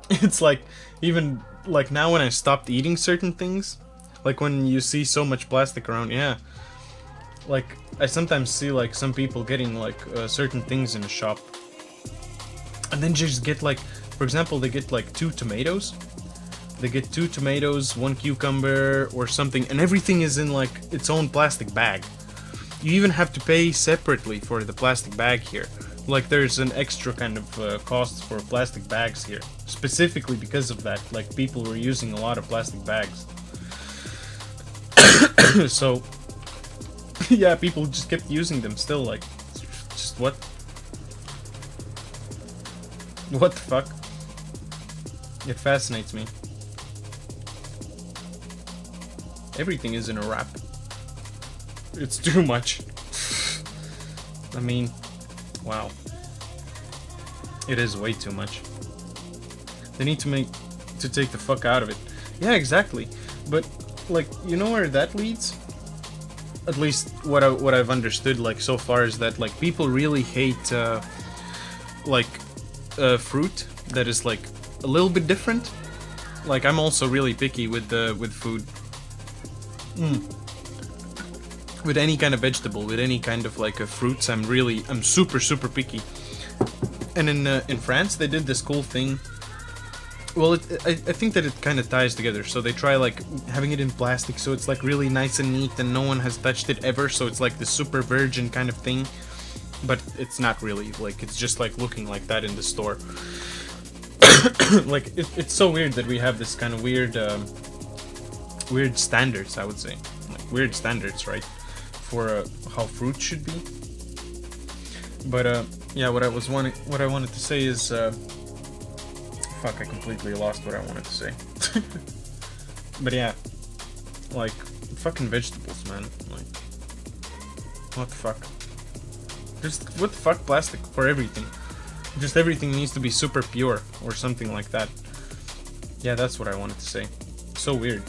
It's like, even, like, now when I stopped eating certain things, like when you see so much plastic around, yeah. Like, I sometimes see, like, some people getting, like, certain things in a shop. And then just get, like, for example, they get, like, 2 tomatoes. They get 2 tomatoes, 1 cucumber, or something, and everything is in, like, its own plastic bag. You even have to pay separately for the plastic bag here. Like, there's an extra kind of cost for plastic bags here. Specifically because of that, like, people were using a lot of plastic bags. So, yeah, people just kept using them still, like, just what? What the fuck? It fascinates me. Everything is in a wrap. It's too much. I mean, wow. It is way too much. They need to take the fuck out of it. Yeah, exactly. But, like, you know where that leads? At least what I've understood, like, so far is that, like, people really hate, like, fruit that is, like, a little bit different. Like, I'm also really picky with food. With any kind of vegetable, with any kind of, like, fruits, I'm super picky. And in France, they did this cool thing. Well, I think that it kind of ties together. So they try, like, having it in plastic, so it's, like, really nice and neat, and no one has touched it ever, so it's, like, the super virgin kind of thing. But it's not really, like, it's just, like, looking like that in the store. Like, it's so weird that we have this kind of weird standards, I would say. Like, weird standards, right? For how fruit should be. But, yeah, what I wanted to say is, fuck, I completely lost what I wanted to say. But yeah, like, fucking vegetables, man. Like, what the fuck? Just, what the fuck, plastic for everything? Just everything needs to be super pure, or something like that. Yeah, that's what I wanted to say. So weird.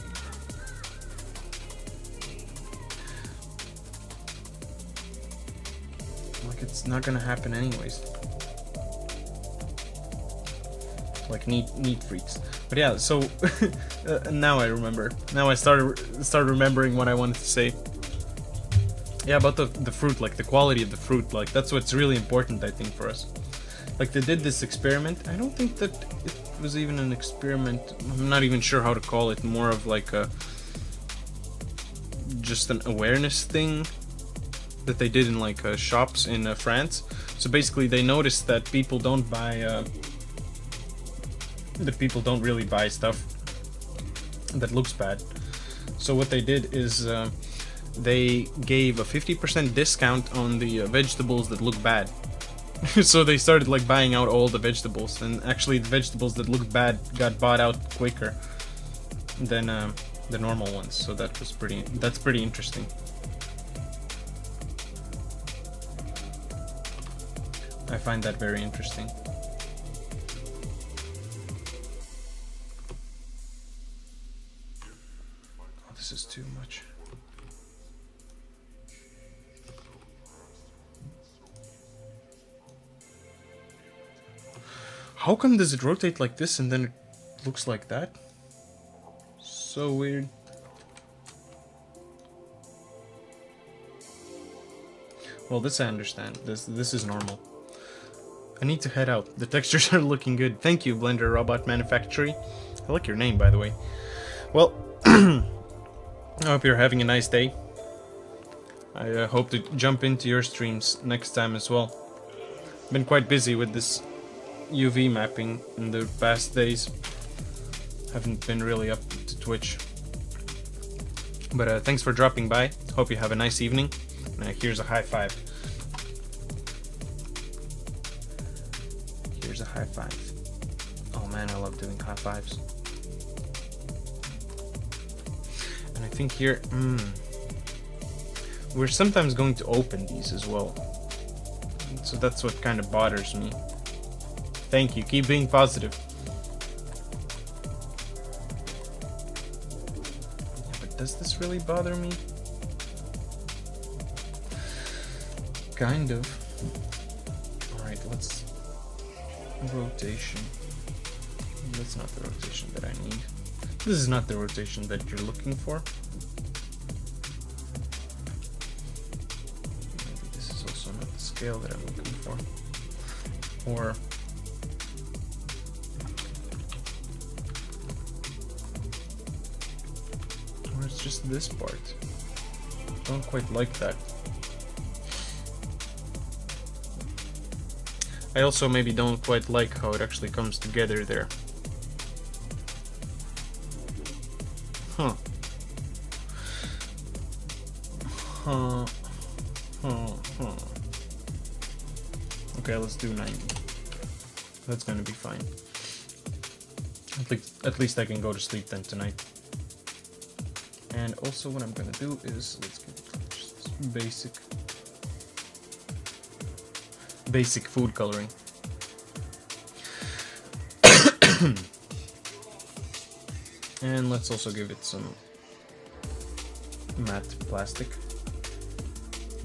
Like, it's not gonna happen anyways. Like, neat freaks. But yeah, so now I remember. Now I started remembering what I wanted to say. Yeah, about the fruit, like the quality of the fruit, like that's what's really important, I think, for us. Like, they did this experiment. I don't think that it was even an experiment. I'm not even sure how to call it. More of like a just an awareness thing that they did in, like, shops in France. So basically, they noticed that people don't buy. That people don't really buy stuff that looks bad. So what they did is they gave a 50% discount on the vegetables that look bad. So they started, like, buying out all the vegetables, and actually the vegetables that looked bad got bought out quicker than the normal ones. So that's pretty interesting. I find that very interesting. Oh, this is too much. How come does it rotate like this and then it looks like that? So weird. Well, this I understand. This is normal. I need to head out. The textures are looking good. Thank you, Blender Robot Manufacturing. I like your name, by the way. Well, I hope you're having a nice day. I hope to jump into your streams next time as well. Been quite busy with this UV mapping in the past days. Haven't been really up to Twitch. But thanks for dropping by. Hope you have a nice evening. Here's a high five. Here's a high five. Oh man, I love doing high fives. And I think here, we're sometimes going to open these as well. So that's what kind of bothers me. Thank you, keep being positive. Does this really bother me? Kind of. Alright, let's... rotation. That's not the rotation that I need. This is not the rotation that you're looking for. Maybe this is also not the scale that I'm looking for. Or... it's just this part. Don't quite like that. I also maybe don't quite like how it actually comes together there. Huh. Okay, let's do 90. That's gonna be fine. At least I can go to sleep then tonight. And also what I'm gonna do is, let's get just basic food coloring. And let's also give it some matte plastic.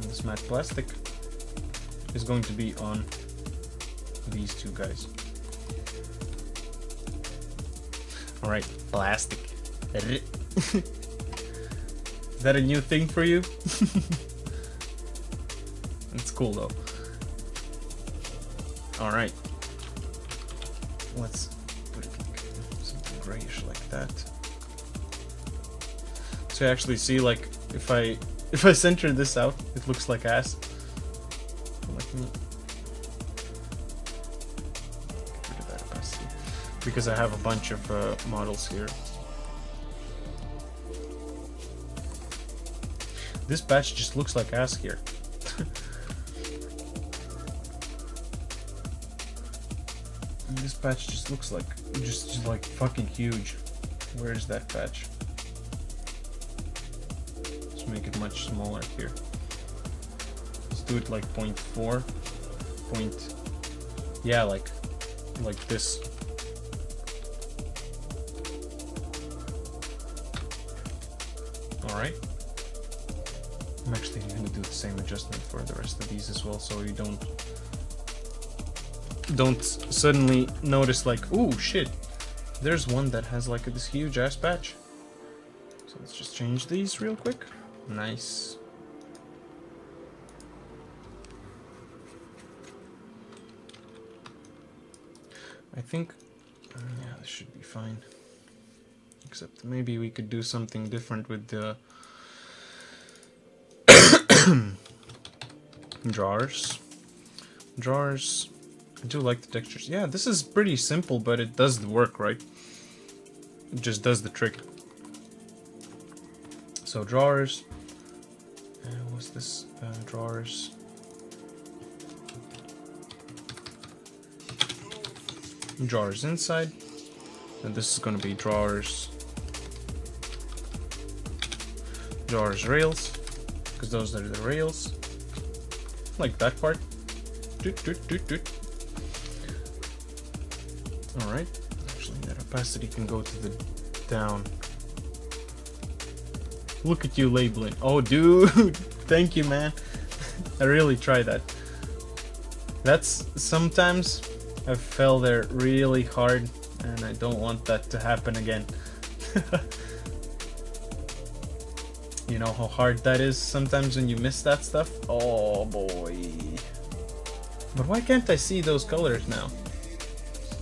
And this matte plastic is going to be on these two guys. Alright, plastic. Is that a new thing for you? It's cool though. Alright. Let's put it like something grayish like that. So you actually see, like, if I center this out, it looks like ass. Let me get rid of that opacity. Because I have a bunch of models here. This patch just looks like ass here. This patch just looks like just like fucking huge. Where is that patch? Let's make it much smaller here. Let's do it like 0.4. Yeah, like this. All right. I'm actually going to do the same adjustment for the rest of these as well, so you don't suddenly notice like, oh shit, there's one that has like this huge ass patch. So let's just change these real quick. Nice. I think, yeah, this should be fine. Except maybe we could do something different with the drawers. I do like the textures. Yeah, this is pretty simple, but it does the work, right? It just does the trick. So drawers. What's this? Drawers. Drawers inside. And this is going to be drawers. Drawers rails. Because those are the rails. Like that part. Alright. Actually, that opacity can go to the down. Look at you labeling. Oh, dude. Thank you, man. I really try that. That's sometimes I fell there really hard, and I don't want that to happen again. You know how hard that is sometimes when you miss that stuff? Oh boy. But why can't I see those colors now?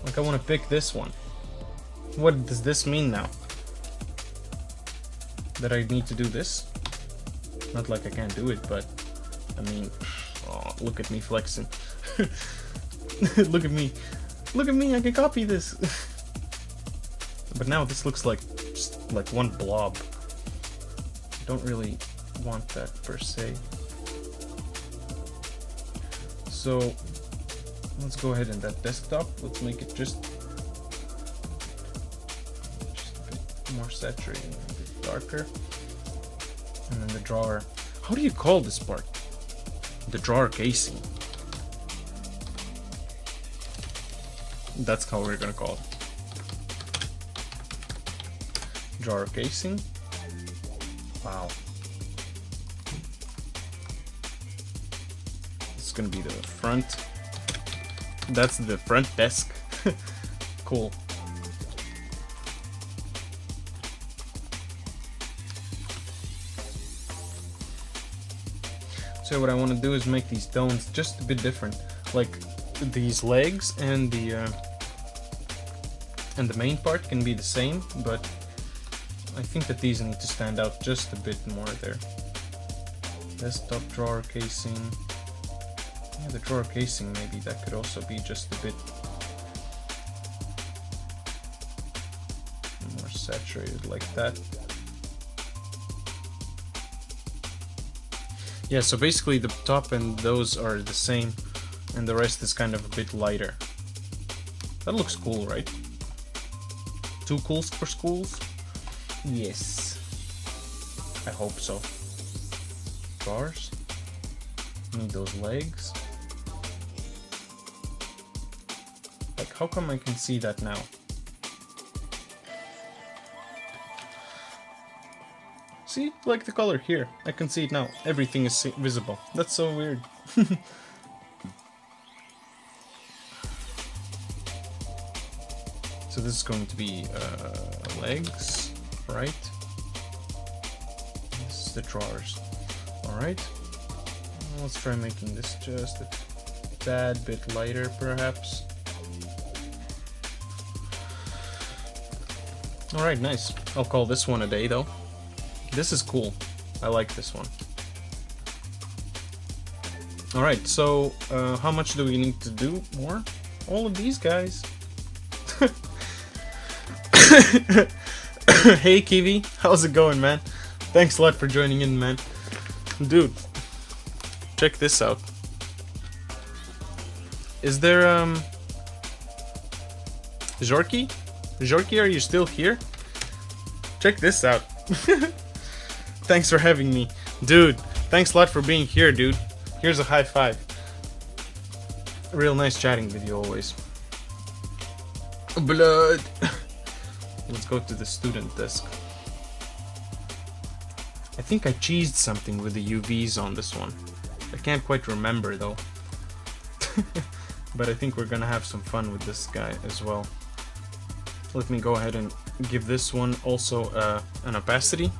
Like, I want to pick this one. What does this mean now? That I need to do this? Not like I can't do it, but I mean, oh, look at me flexing. Look at me. Look at me, I can copy this. But now this looks like just like one blob. I don't really want that per se. So let's go ahead and that desktop, let's make it just a bit more saturated, a bit darker. And then the drawer. How do you call this part? The drawer casing. That's how we're gonna call it. Drawer casing. Wow. This is gonna be the front. That's the front desk. Cool. So what I want to do is make these stones just a bit different, like these legs and the main part can be the same, but I think that these need to stand out just a bit more there. Desktop drawer casing. Yeah, the drawer casing, maybe that could also be just a bit more saturated like that. Yeah, so basically the top and those are the same, and the rest is kind of a bit lighter. That looks cool, right? Too cool for schools? Yes. I hope so. Bars. Need those legs. Like, how come I can see that now? See, like the color here. I can see it now. Everything is visible. That's so weird. So this is going to be legs, right? This is the drawers. Alright. Let's try making this just a tad bit lighter, perhaps. Alright, nice. I'll call this one a day, though. This is cool. I like this one. Alright, so how much do we need to do more? All of these guys. Hey Kiwi, how's it going, man? Thanks a lot for joining in, man. Dude, check this out. Is there Jorky? Jorky, are you still here? Check this out. Thanks for having me. Dude, thanks a lot for being here, dude. Here's a high five. Real nice chatting with you always. Blood. Let's go to the student desk. I think I cheesed something with the UVs on this one. I can't quite remember though. But I think we're gonna have some fun with this guy as well. Let me go ahead and give this one also an opacity.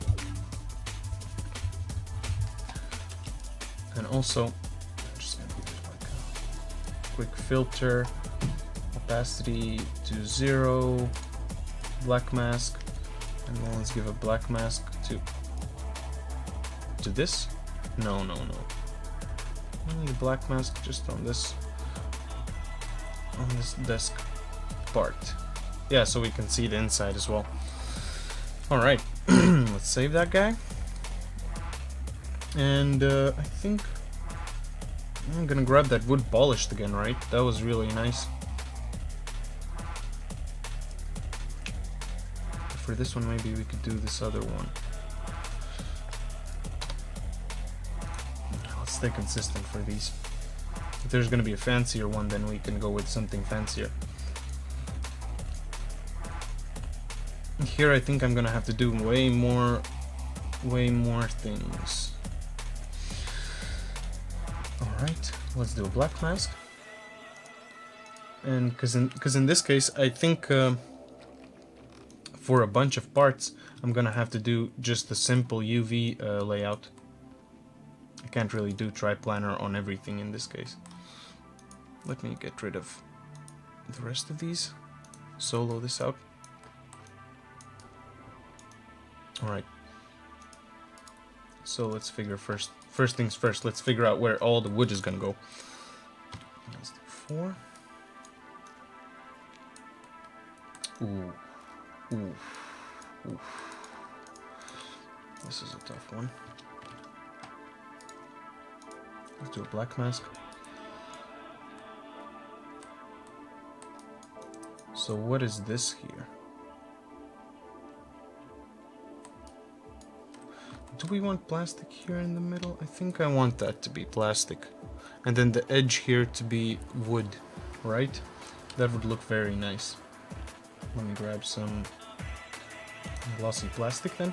And also, just gonna give it like a quick filter. Opacity to 0. Black mask. And then let's give a black mask to this. No. I need a black mask just on this desk part. Yeah, so we can see the inside as well. Alright, let's save that guy. And I think I'm gonna grab that wood polished again, right? That was really nice. For this one, maybe we could do this other one. Let's stay consistent for these. If there's gonna be a fancier one, then we can go with something fancier. Here I think I'm gonna have to do way more things. Alright, let's do a black mask. And because in this case I think for a bunch of parts I'm gonna have to do just a simple UV layout. I can't really do triplanar on everything in this case. Let me get rid of the rest of these. Solo this out. Alright. So let's figure first things first, let's figure out where all the wood is gonna go. Let's do 4. Ooh. This is a tough one. Let's do a black mask. So what is this here? Do we want plastic here in the middle? I think I want that to be plastic. And then the edge here to be wood, right? That would look very nice. Let me grab some glossy plastic then.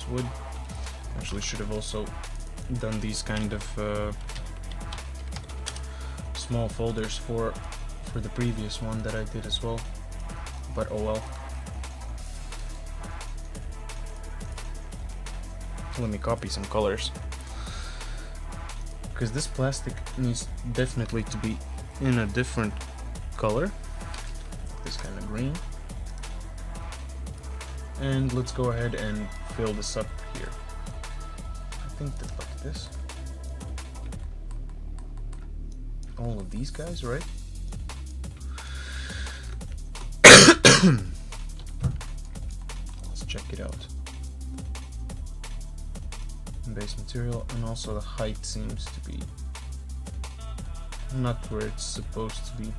wood. Actually should have also done these kind of small folders for the previous one that I did as well, but oh well. Let me copy some colors, because this plastic needs definitely to be in a different color, this kind of green. And let's go ahead and fill this up here. I think that like this. All of these guys, right? Let's check it out. Base material, and also the height seems to be not where it's supposed to be.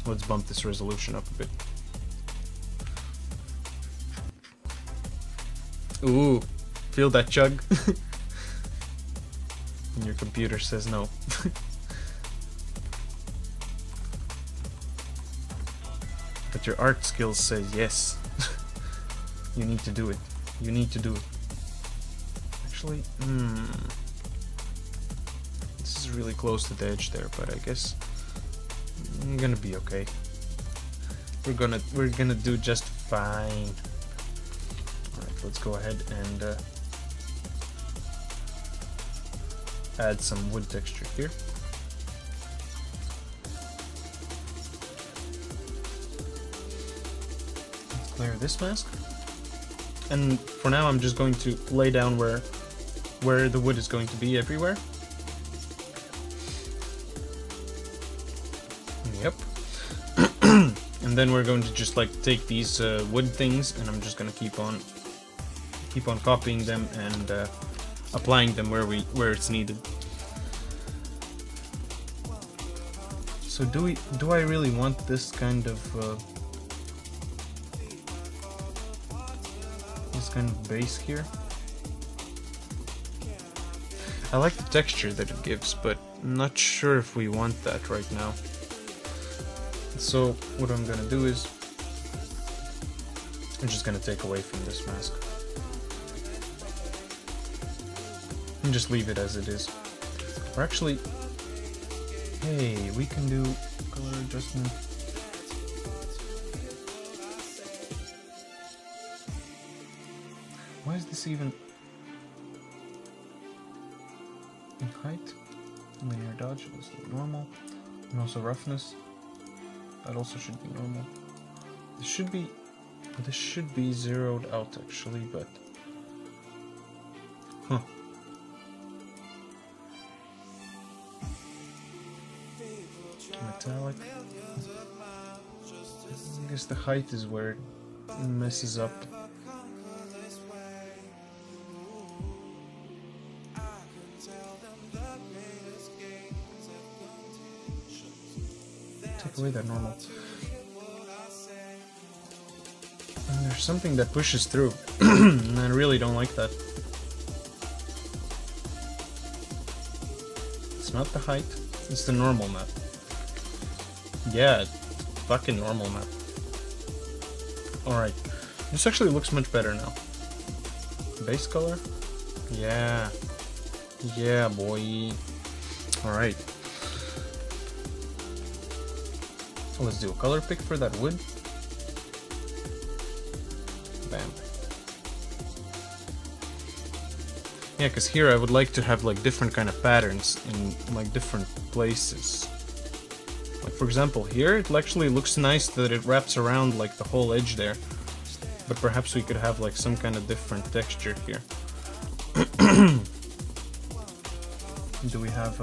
Let's bump this resolution up a bit. Ooh, feel that chug? And your computer says no. But your art skills says yes. You need to do it. You need to do it. Actually, this is really close to the edge there, but I guess I'm gonna be okay. We're gonna do just fine. Alright, let's go ahead and add some wood texture here. Let's clear this mask. And for now I'm just going to lay down where the wood is going to be everywhere. Yep. And then we're going to just like take these wood things, and I'm just gonna keep on copying them and applying them where it's needed. So do I really want this kind of base here? I like the texture that it gives, but I'm not sure if we want that right now. So what I'm gonna do is I'm just gonna take away from this mask and just leave it as it is. Or actually, hey, we can do color adjustment. Why is this even in height? Linear dodge is normal, and also roughness. That also should be normal. This should be zeroed out actually, but metallic. I guess the height is where it messes up. Take away that normal. And there's something that pushes through, and I really don't like that. It's not the height, it's the normal map. Yeah, fucking normal map. Alright, this actually looks much better now. Base color? Yeah. Yeah, boy. Alright. Let's do a color pick for that wood. Bam. Yeah, because here I would like to have like different kind of patterns in like different places. Like for example here, it actually looks nice that it wraps around like the whole edge there. But perhaps we could have like some kind of different texture here. Do we have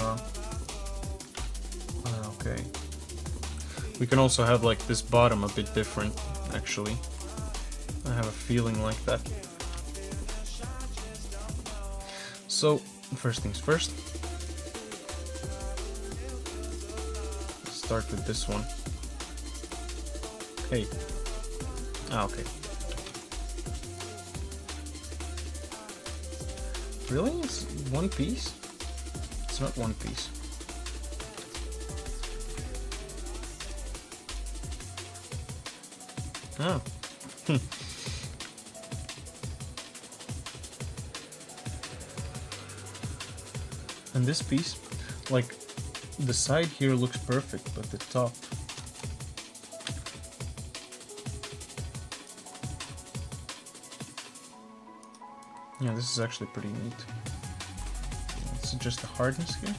okay. We can also have like this bottom a bit different, actually. I have a feeling like that. So, first things first. Let's start with this one. Hey. Okay. Really? It's one piece? It's not one piece. Oh. And this piece, like, the side here looks perfect, but the top... Yeah, this is actually pretty neat. Let's adjust the hardness here.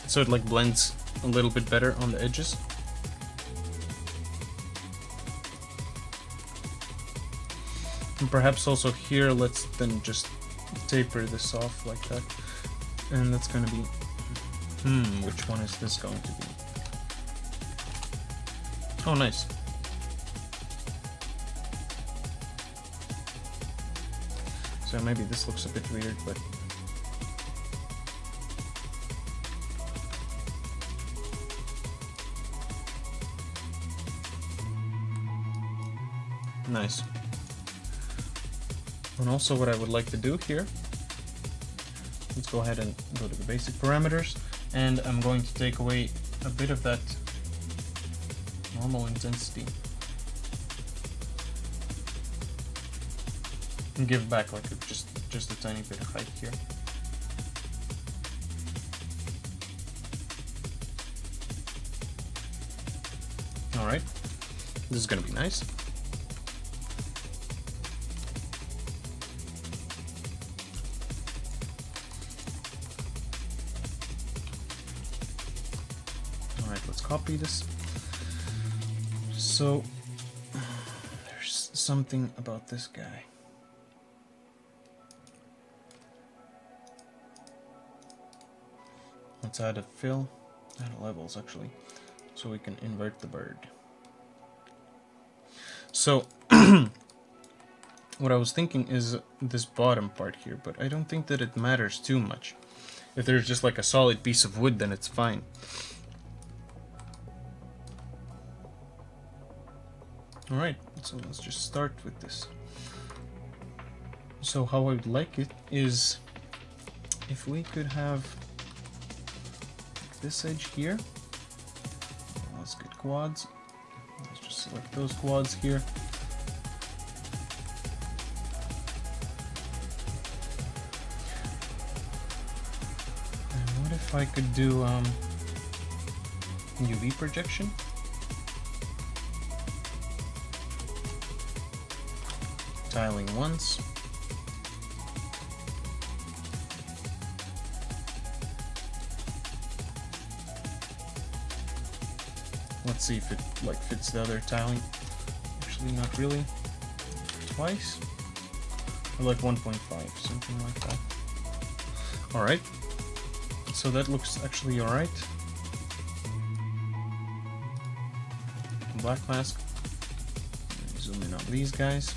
So it like blends a little bit better on the edges. And perhaps also here, let's then just taper this off like that. And that's gonna be... which one is this going to be? Oh, nice. So maybe this looks a bit weird, but... Nice. And also what I would like to do here, let's go ahead and go to the basic parameters, and I'm going to take away a bit of that normal intensity and give back like just a tiny bit of height here. Alright, this is gonna be nice. Alright, let's copy this. So, there's something about this guy. Let's add a fill, add a levels actually, so we can invert the bird. So, what I was thinking is this bottom part here, but I don't think that it matters too much. If there's just like a solid piece of wood, then it's fine. Alright, so let's just start with this. So how I would like it is if we could have this edge here. Let's get quads. Let's just select those quads here. And what if I could do UV projection? Tiling once. Let's see if it like fits the other tiling. Actually, not really. Twice. Or like 1.5, something like that. Alright. So that looks actually alright. Black mask. Zoom in on these guys.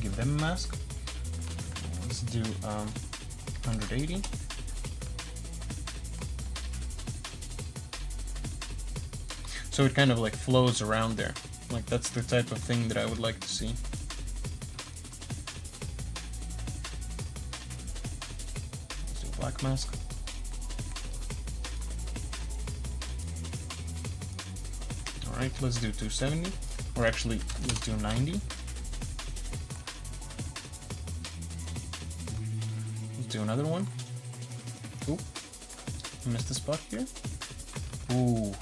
Give them a mask. Let's do 180. So it kind of like flows around there. Like that's the type of thing that I would like to see. Let's do black mask. Alright, let's do 270. Or actually, let's do 90. Do another one. Ooh, I missed a spot here. Ooh.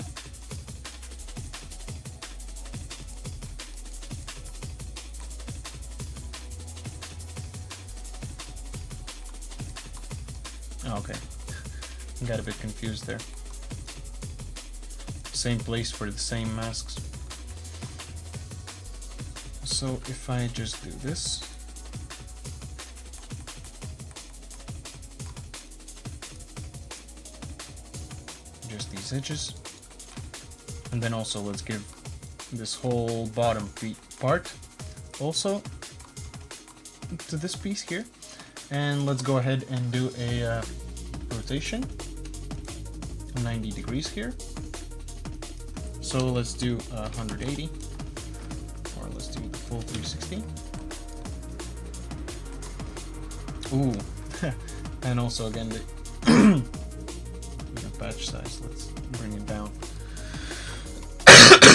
Oh, okay. Got a bit confused there. Same place for the same masks. So if I just do this. Just these edges, and then also let's give this whole bottom part also to this piece here, and let's go ahead and do a rotation 90 degrees here. So let's do 180, or let's do the full 360. Ooh. And also again the patch size. Let's bring it down.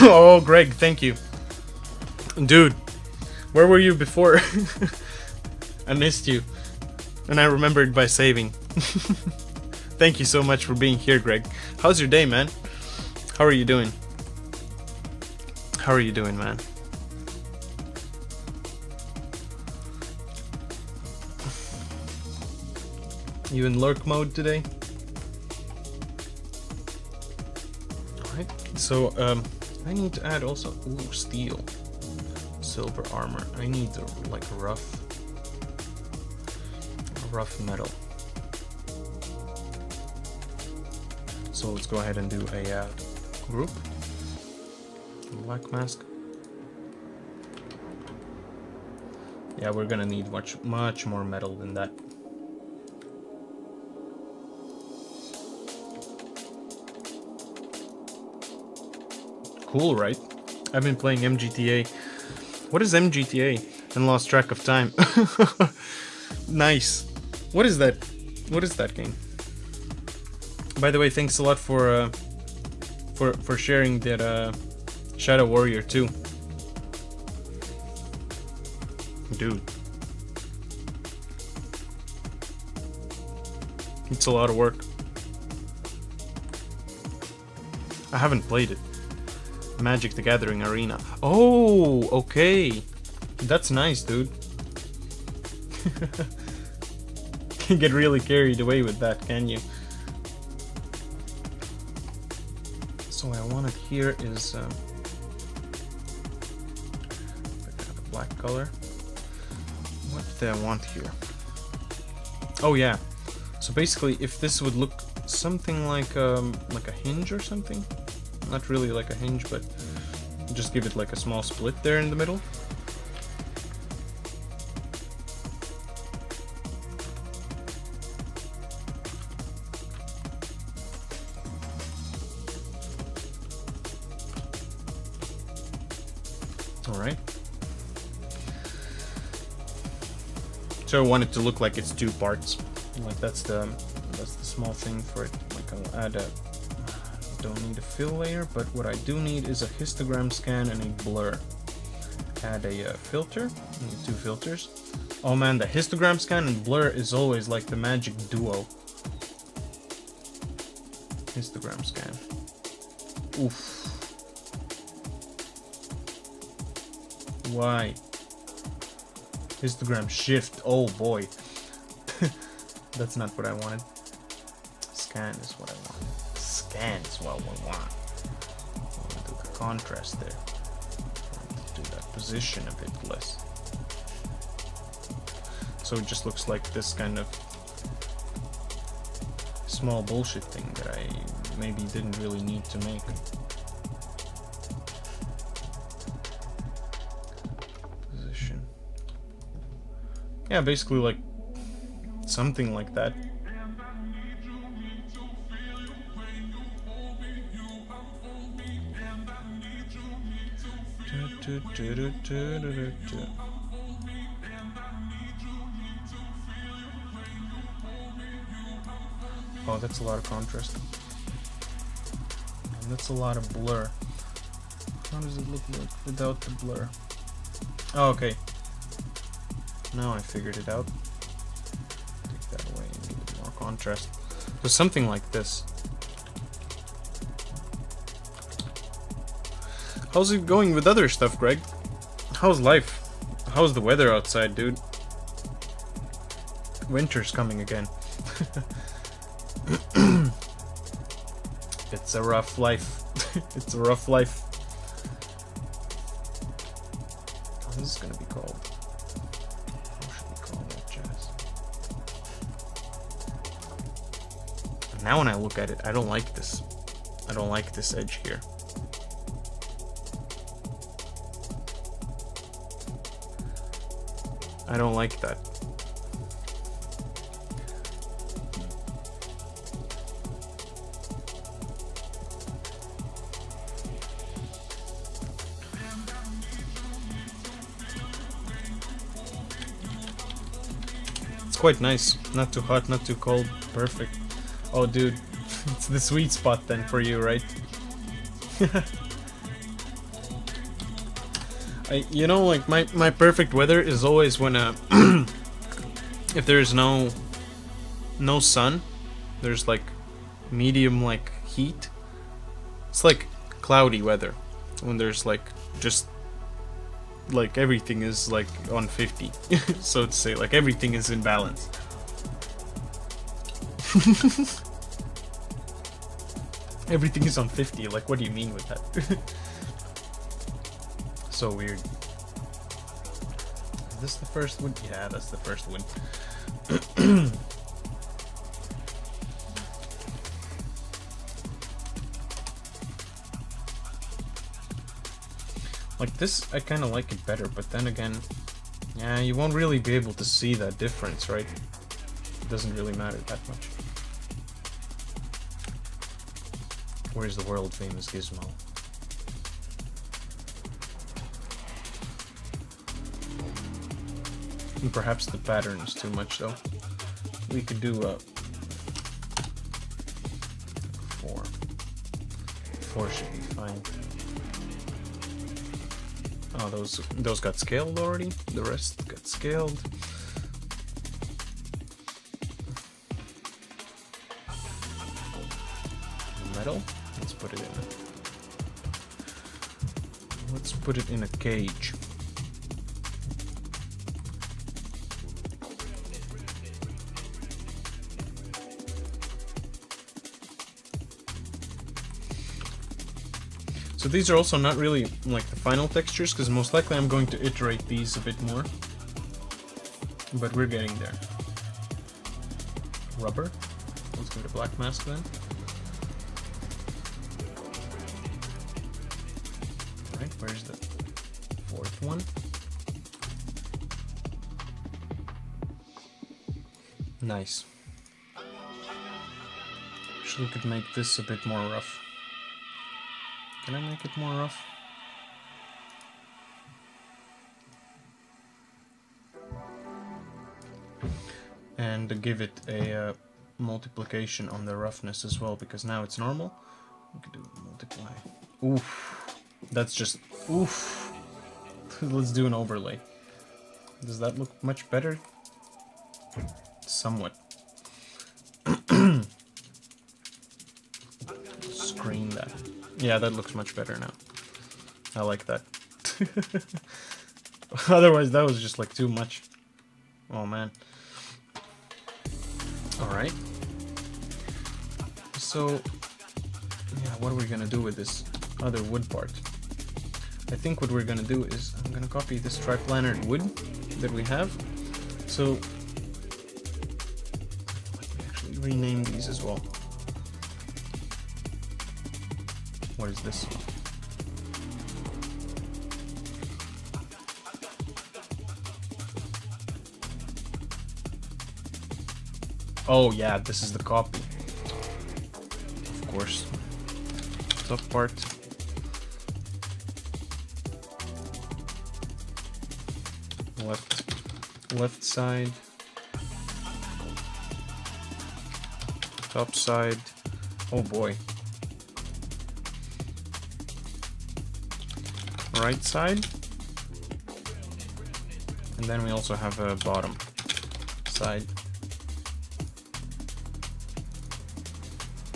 Oh, Greg, thank you. Dude, where were you before? I missed you. And I remembered by saving. Thank you so much for being here, Greg. How's your day, man? How are you doing? How are you doing, man? You in lurk mode today? Alright, so I need to add also steel, silver armor. I need like a rough metal. So let's go ahead and do a group. Black mask. Yeah, we're gonna need much more metal than that. Cool, right? I've been playing MGTA. What is MGTA? And lost track of time. Nice. What is that? What is that game? By the way, thanks a lot for sharing that Shadow Warrior 2. Dude. It's a lot of work. I haven't played it. Magic the Gathering Arena. Oh, okay. That's nice, dude. Can get really carried away with that, can you? So what I wanted here is I have a black color. What do I want here? Oh yeah. So basically, if this would look something like a hinge or something, not really like a hinge, but just give it like a small split there in the middle. Alright. So I want it to look like it's two parts. Like that's the small thing for it. Like I'll add a don't need a fill layer, but what I do need is a histogram scan and a blur. Add a filter. I need 2 filters. Oh man, the histogram scan and blur is always like the magic duo. Histogram scan. Oof. Why? Histogram shift. Oh boy. That's not what I wanted. Scan is what I wanted. Scan is what we want. I want to do the contrast there. I want to do that position a bit less. So it just looks like this kind of small bullshit thing that I maybe didn't really need to make. Position. Yeah, basically like something like that. Oh, that's a lot of contrast. And that's a lot of blur. How does it look like without the blur? Oh, okay. Now I figured it out. Take that away and give it more contrast. So something like this. How's it going with other stuff, Greg? How's life? How's the weather outside, dude? Winter's coming again. It's a rough life. It's a rough life. What is this gonna be called? How should we call that jazz? And now when I look at it, I don't like this. I don't like this edge here. I don't like that. It's quite nice. Not too hot, not too cold. Perfect. Oh, dude. It's the sweet spot then for you, right? You know, like my perfect weather is always when if there's no sun, there's like medium like heat. It's like cloudy weather when there's like just like everything is like on 50, so to say, like everything is in balance. Everything is on 50, like what do you mean with that? So weird. Is this the first one? Yeah, that's the first one. Like this, I kind of like it better, but then again, yeah, you won't really be able to see that difference, right? It doesn't really matter that much. Where's the world famous gizmo? And perhaps the pattern is too much though. We could do a 4. 4 should be fine. Oh, those got scaled already. The rest got scaled. Metal. Let's put it in. Let's put it in a cage. So these are also not really like the final textures, because most likely I'm going to iterate these a bit more. But we're getting there. Rubber. Let's give it a black mask then. Alright, where's the 4th one? Nice. Actually, we could make this a bit more rough. Can I make it more rough? And give it a multiplication on the roughness as well, because now it's normal. We could do multiply. Oof. That's just... oof. Let's do an overlay. Does that look much better? Somewhat. Screen that. Yeah, that looks much better now. I like that. Otherwise, that was just like too much. Oh man. Alright. So, yeah, what are we gonna do with this other wood part? I think what we're gonna do is I'm gonna copy this triplanar wood that we have. So, let me actually rename these as well. What is this? Oh yeah, this is the copy. Of course. Top part. Left side. Top side. Oh boy. Right side, and then we also have a bottom side,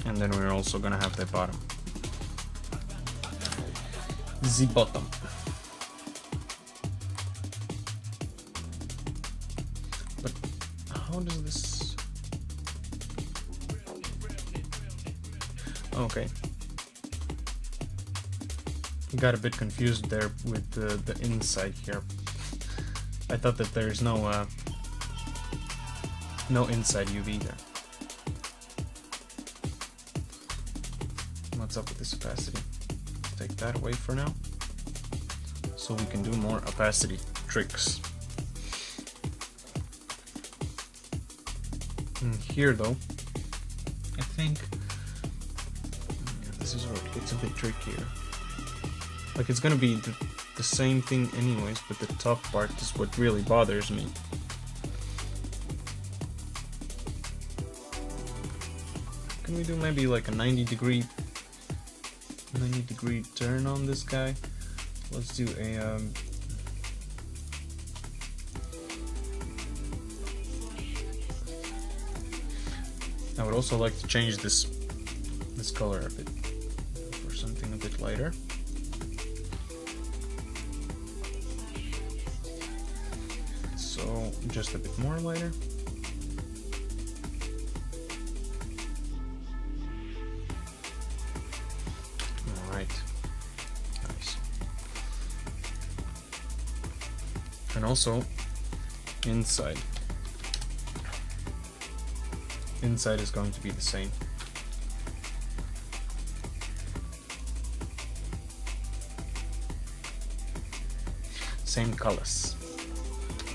and then we're also gonna have the bottom, the bottom. But how does this? Okay. Got a bit confused there with the inside here. I thought that there's no inside UV there. What's up with this opacity? Take that away for now, so we can do more opacity tricks. And here though, I think this is where it gets a bit trickier. Like, it's gonna be the same thing anyways, but the top part is what really bothers me. Can we do maybe like a 90-degree turn on this guy? Let's do a I would also like to change this color a bit for something a bit lighter. So just a bit more lighter. All right, nice. And also inside. Inside is going to be the same. Same colors.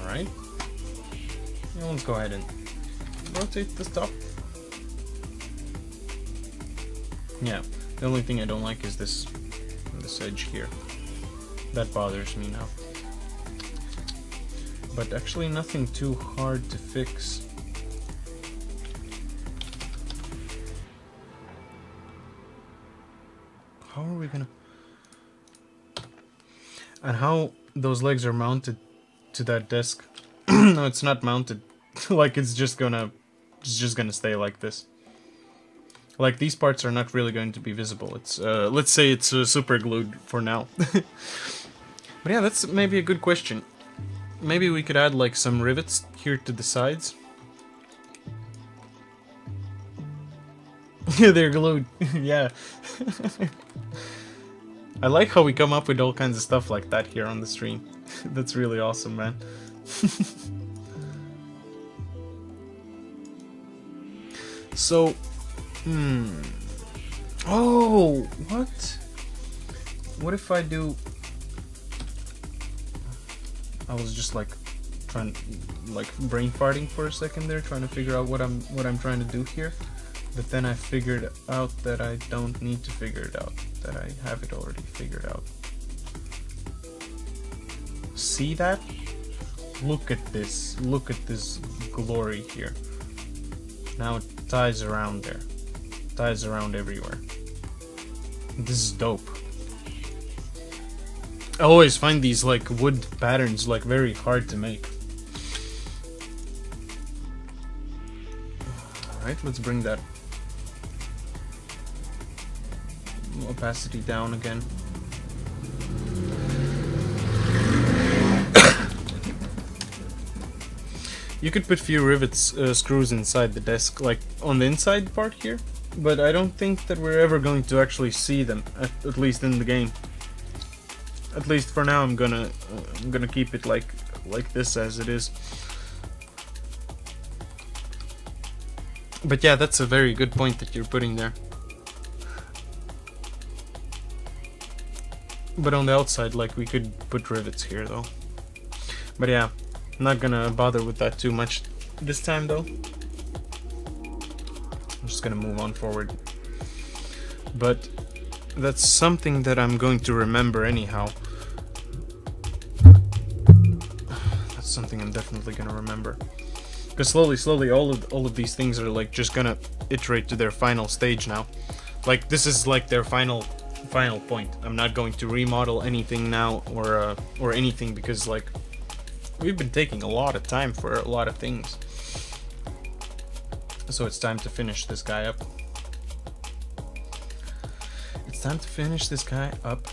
Alright. Now let's go ahead and rotate this top. Yeah, the only thing I don't like is this edge here. That bothers me now. But actually nothing too hard to fix. How are we gonna... And how those legs are mounted to that desk? No, it's not mounted. Like it's just gonna stay like this. Like these parts are not really going to be visible. It's let's say it's super glued for now. But yeah, that's maybe a good question. Maybe we could add like some rivets here to the sides. They're glued. Yeah. I like how we come up with all kinds of stuff like that here on the stream. That's really awesome, man. So, oh, what? What if I do... I was just like trying, like brain farting for a second there, trying to figure out what I'm trying to do here. But then I figured out that I don't need to figure it out, that I have it already figured out. See that? Look at this glory here. Now it ties around there, ties around everywhere. This is dope. I always find these like wood patterns like very hard to make. Alright, let's bring that opacity down again. You could put few rivets, screws inside the desk, like on the inside part here, but I don't think that we're ever going to actually see them, at least in the game. At least for now, I'm gonna keep it like this as it is. But yeah, that's a very good point that you're putting there. But on the outside, like, we could put rivets here though. But yeah, I'm not gonna bother with that too much this time though. I'm just gonna move on forward. But that's something that I'm going to remember anyhow. That's something I'm definitely gonna remember. Because slowly, all of these things are like just gonna iterate to their final stage now. Like this is like their final point. I'm not going to remodel anything now or anything, because like we've been taking a lot of time for a lot of things. So it's time to finish this guy up. It's time to finish this guy up.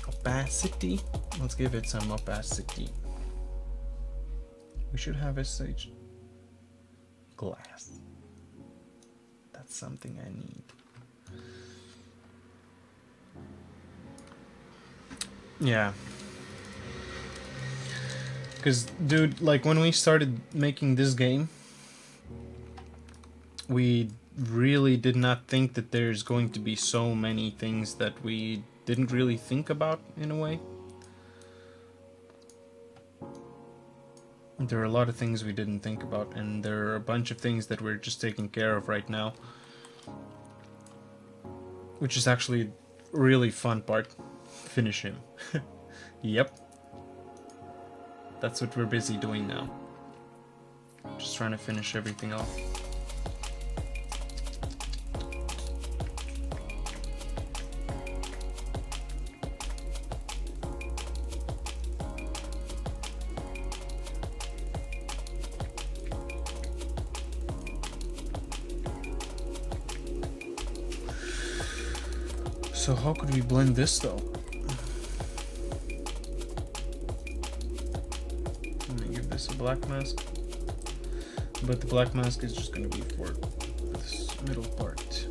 Opacity. Let's give it some opacity. We should have SH glass. That's something I need. Yeah. Because, dude, like, when we started making this game, we really did not think that there's going to be so many things that we didn't really think about, in a way. There are a lot of things we didn't think about, and there are a bunch of things that we're just taking care of right now. Which is actually a really fun part. Finish him. Yep. That's what we're busy doing now. Just trying to finish everything off. So how could we blend this though? Let me give this a black mask. But the black mask is just going to be for this middle part.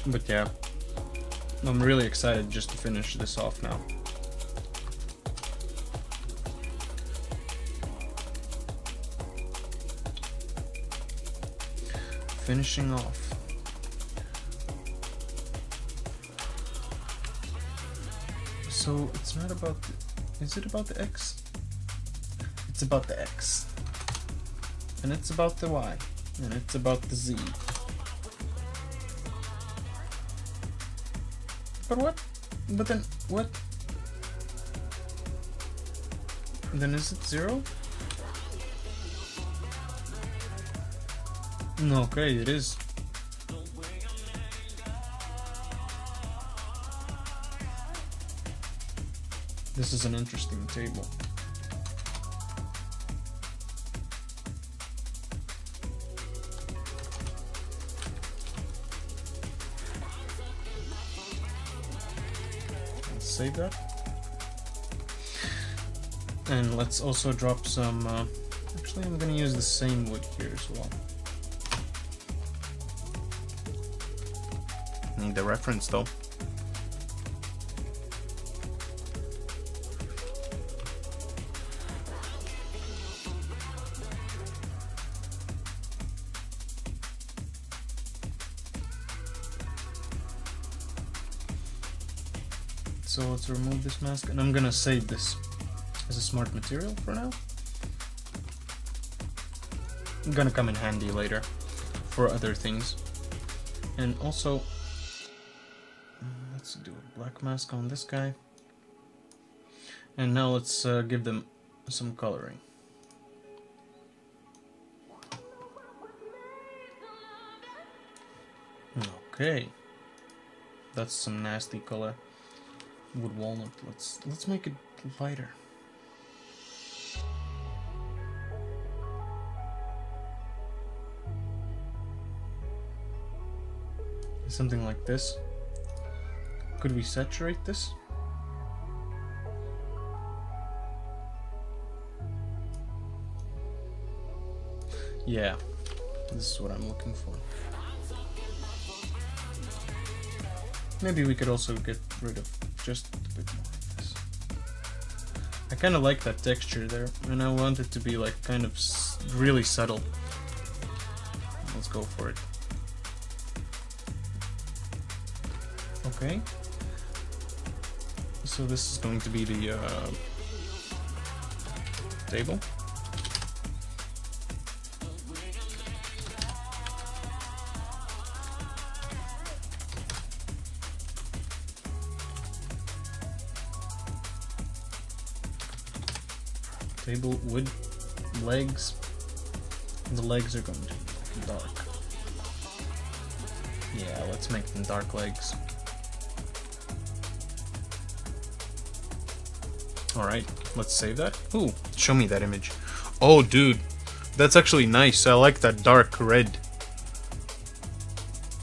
But yeah, I'm really excited just to finish this off now. Finishing off. So it's not about the, is it about the X? It's about the X. And it's about the Y. And it's about the Z. But what? But then what? Then is it 0? No, okay, it is. This is an interesting table. Let's save that. And let's also drop some, actually I'm gonna use the same wood here as well. Need the reference though. So let's remove this mask, and I'm gonna save this as a smart material for now. It's gonna come in handy later for other things. And also, let's do a black mask on this guy. And now let's give them some coloring. Okay, that's some nasty color. Wood walnut. Let's make it lighter. Something like this. Could we saturate this? Yeah, this is what I'm looking for. Maybe we could also get rid of just a bit more of this. I kind of like that texture there, and I want it to be like kind of really subtle. Let's go for it. Okay. So this is going to be the table. Table, wood, legs. The legs are going to be dark. Yeah, let's make them dark legs. Alright, let's save that. Ooh, show me that image. Oh, dude, that's actually nice. I like that dark red.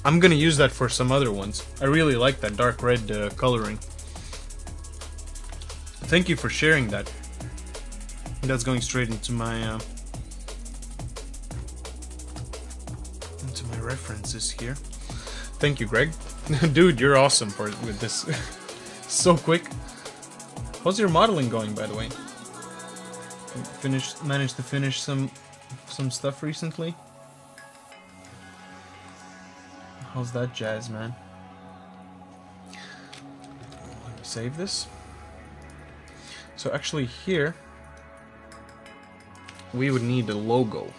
I'm gonna use that for some other ones. I really like that dark red coloring. Thank you for sharing that. That's going straight into my references here. Thank you, Greg. Dude, you're awesome with this. So quick. How's your modeling going, by the way? Managed to finish some stuff recently? How's that jazz, man? Let me save this. So actually here we would need a logo.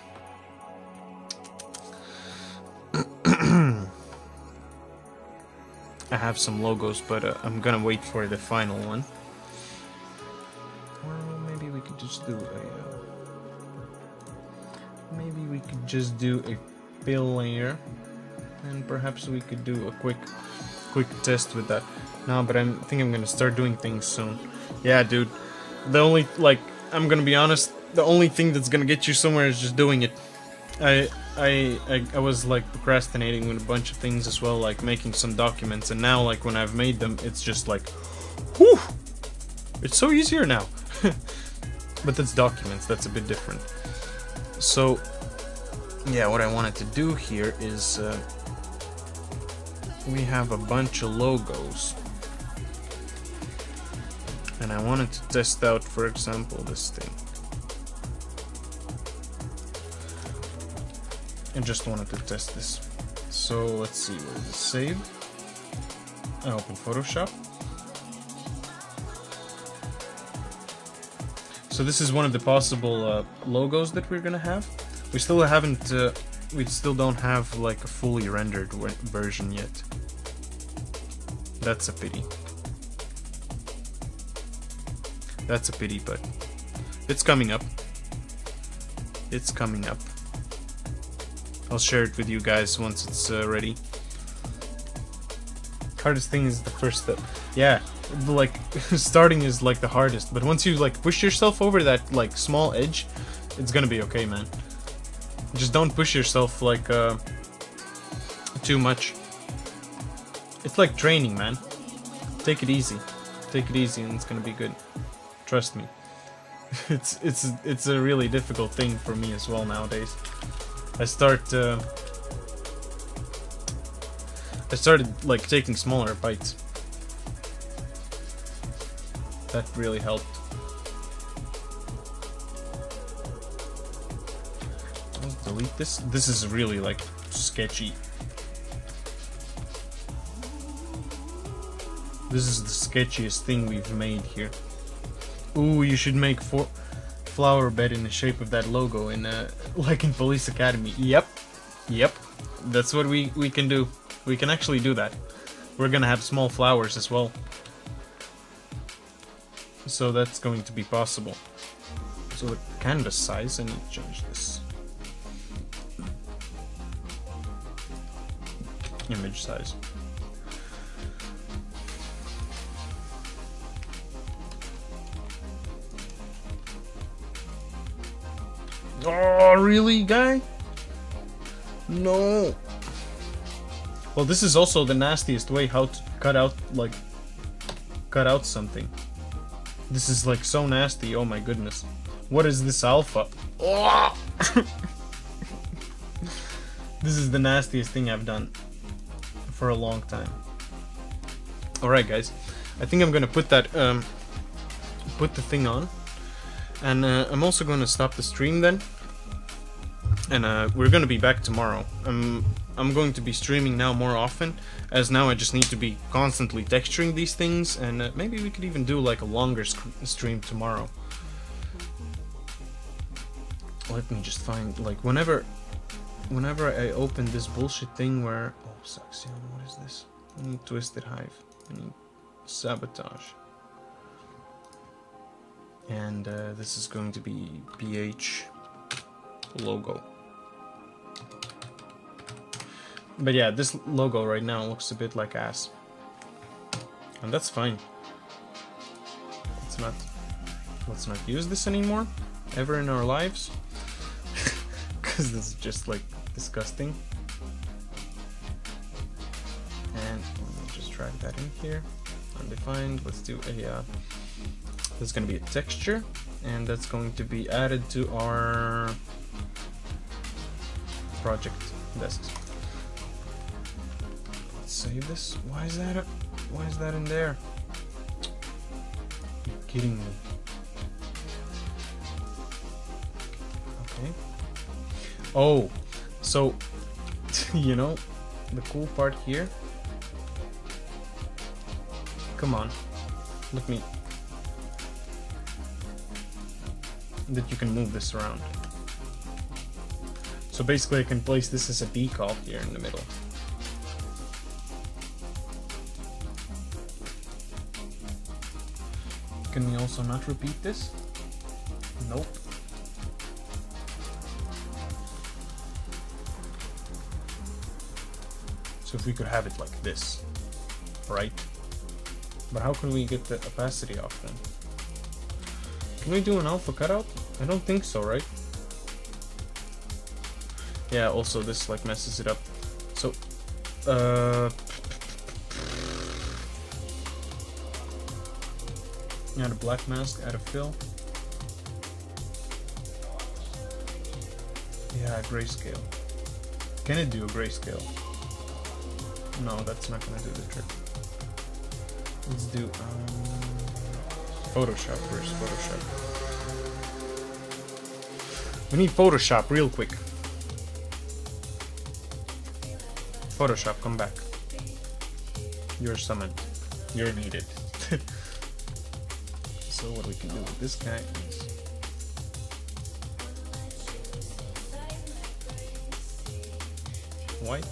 I have some logos, but I'm gonna wait for the final one. Or maybe we could just do a fill layer, and perhaps we could do a quick quick test with that. No, but I think I'm gonna start doing things soon. Yeah, dude. The only, like, I'm gonna be honest, the only thing that's gonna get you somewhere is just doing it. I was like procrastinating with a bunch of things as well, like making some documents, and now like when I've made them, it's just like, whew, it's so easier now. But that's documents, that's a bit different. So yeah, what I wanted to do here is we have a bunch of logos, and I wanted to test out, for example, this thing. I just wanted to test this. So let's see, where is it saved? I open Photoshop. So this is one of the possible logos that we're gonna have. We still haven't, we still don't have like a fully rendered version yet. That's a pity. That's a pity, but it's coming up. It's coming up. I'll share it with you guys once it's ready. Hardest thing is the first step. Yeah, like starting is like the hardest, but once you like push yourself over that like small edge, it's gonna be okay, man. Just don't push yourself like too much. It's like training, man. Take it easy. Take it easy and it's gonna be good. Trust me. It's a really difficult thing for me as well nowadays. I started like taking smaller bites. That really helped. I'll delete this. This is really like sketchy. This is the sketchiest thing we've made here. Ooh, you should make flower bed in the shape of that logo in like in Police Academy. Yep, that's what we can do. We can actually do that. We're gonna have small flowers as well, so that's going to be possible. So the canvas size, I need to change this. Image size. Oh, really, guy? No. Well, this is also the nastiest way how to cut out something. This is like so nasty, oh my goodness. What is this alpha? Oh! This is the nastiest thing I've done for a long time. Alright guys, I think I'm gonna put that, put the thing on. And I'm also gonna stop the stream then. And we're gonna be back tomorrow. I'm going to be streaming now more often, as now I just need to be constantly texturing these things, and maybe we could even do like a longer stream tomorrow. Let me just find, like, whenever I open this bullshit thing where, oh, sucks, yeah, what is this? I need Twisted Hive, I need Sabotage. And this is going to be PH logo. But yeah, this logo right now looks a bit like ass. And that's fine. Let's not use this anymore, ever in our lives. Because this is just like disgusting. And let me just drag that in here. Undefined, let's do a there's going to be a texture, and that's going to be added to our project desk. Let's save this. Why is that in there? You're kidding me. Okay. Oh, so you know the cool part here? Come on, let me. That you can move this around. So basically I can place this as a decal here in the middle. Can we also not repeat this? Nope. So if we could have it like this. right? But how can we get the opacity off then? Can we do an alpha cutout? I don't think so, right? Yeah, also this like messes it up. So, add a black mask, add a fill. Yeah, grayscale. Can it do a grayscale? No, that's not gonna do the trick. Let's do Photoshop first. Photoshop. We need Photoshop real quick. Photoshop, come back. You're summoned. You're needed. So what we can do with this guy is white.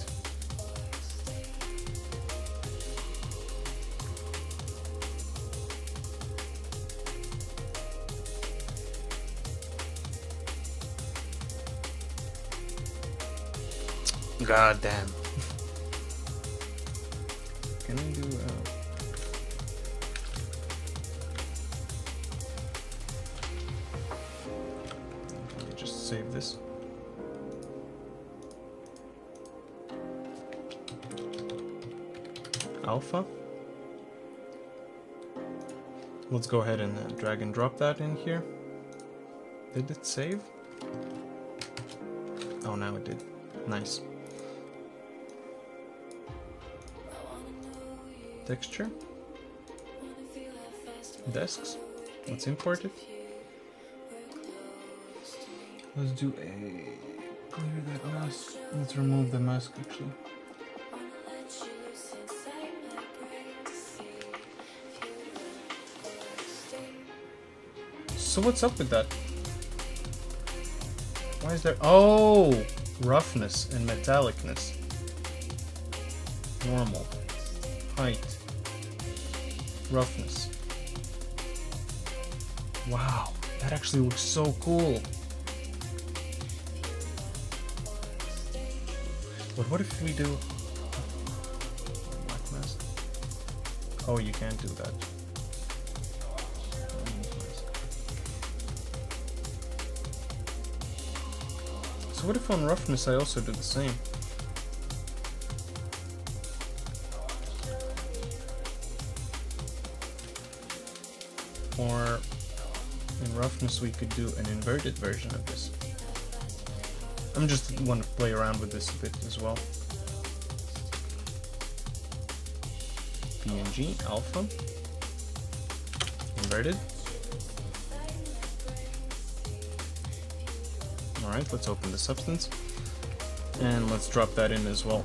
God damn. Can I do let me just save this. Alpha. Let's go ahead and drag and drop that in here. Did it save? Oh, now it did. Nice. Texture. Desks. Let's import it. Let's do a clear that mask. Let's remove the mask actually. So what's up with that? Why is there... Oh! Roughness and metallicness. Normal. Height. Roughness. Wow, that actually looks so cool. But what if we do... Black mask? Oh, you can't do that. So what if on roughness I also do the same? Or in roughness we could do an inverted version of this. I'm just want to play around with this a bit as well. PNG, alpha, inverted. Alright, let's open the substance. And let's drop that in as well.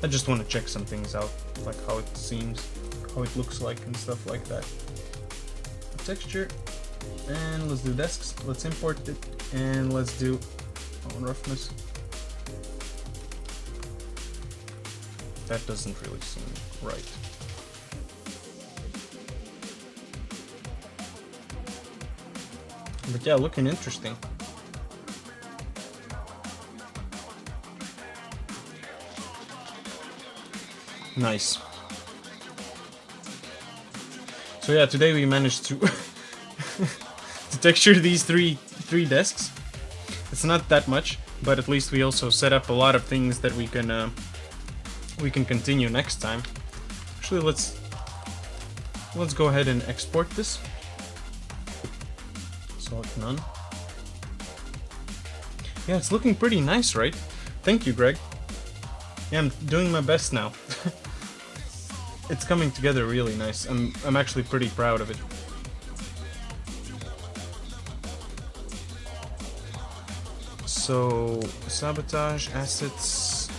I just want to check some things out, like how it seems, how it looks like and stuff like that. Texture, and let's do desks, let's import it, and let's do roughness. That doesn't really seem right. But yeah, looking interesting. Nice. So yeah, today we managed to to texture these three desks. It's not that much, but at least we also set up a lot of things that we can continue next time. Actually, let's go ahead and export this. Select none. Yeah, it's looking pretty nice, right? Thank you, Greg. Yeah, I'm doing my best now. It's coming together really nice. I'm actually pretty proud of it. So, sabotage, assets,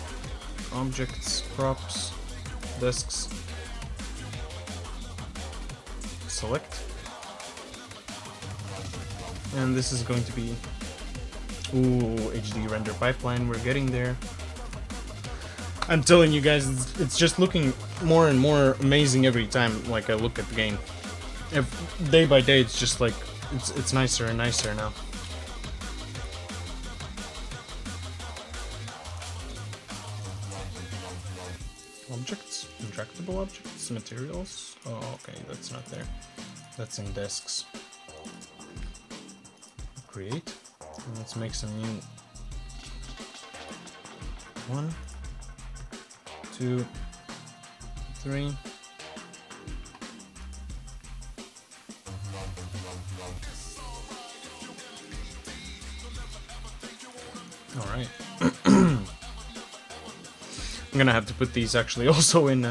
objects, props, desks. Select. And this is going to be... Ooh, HD render pipeline, we're getting there. I'm telling you guys, it's just looking more and more amazing every time like I look at the game. Day by day, it's just like, it's nicer and nicer now. Intractable objects, materials. Oh, okay, that's not there. That's in desks. Create. And let's make some new. 1, 2, 3. All right. I'm gonna have to put these actually also in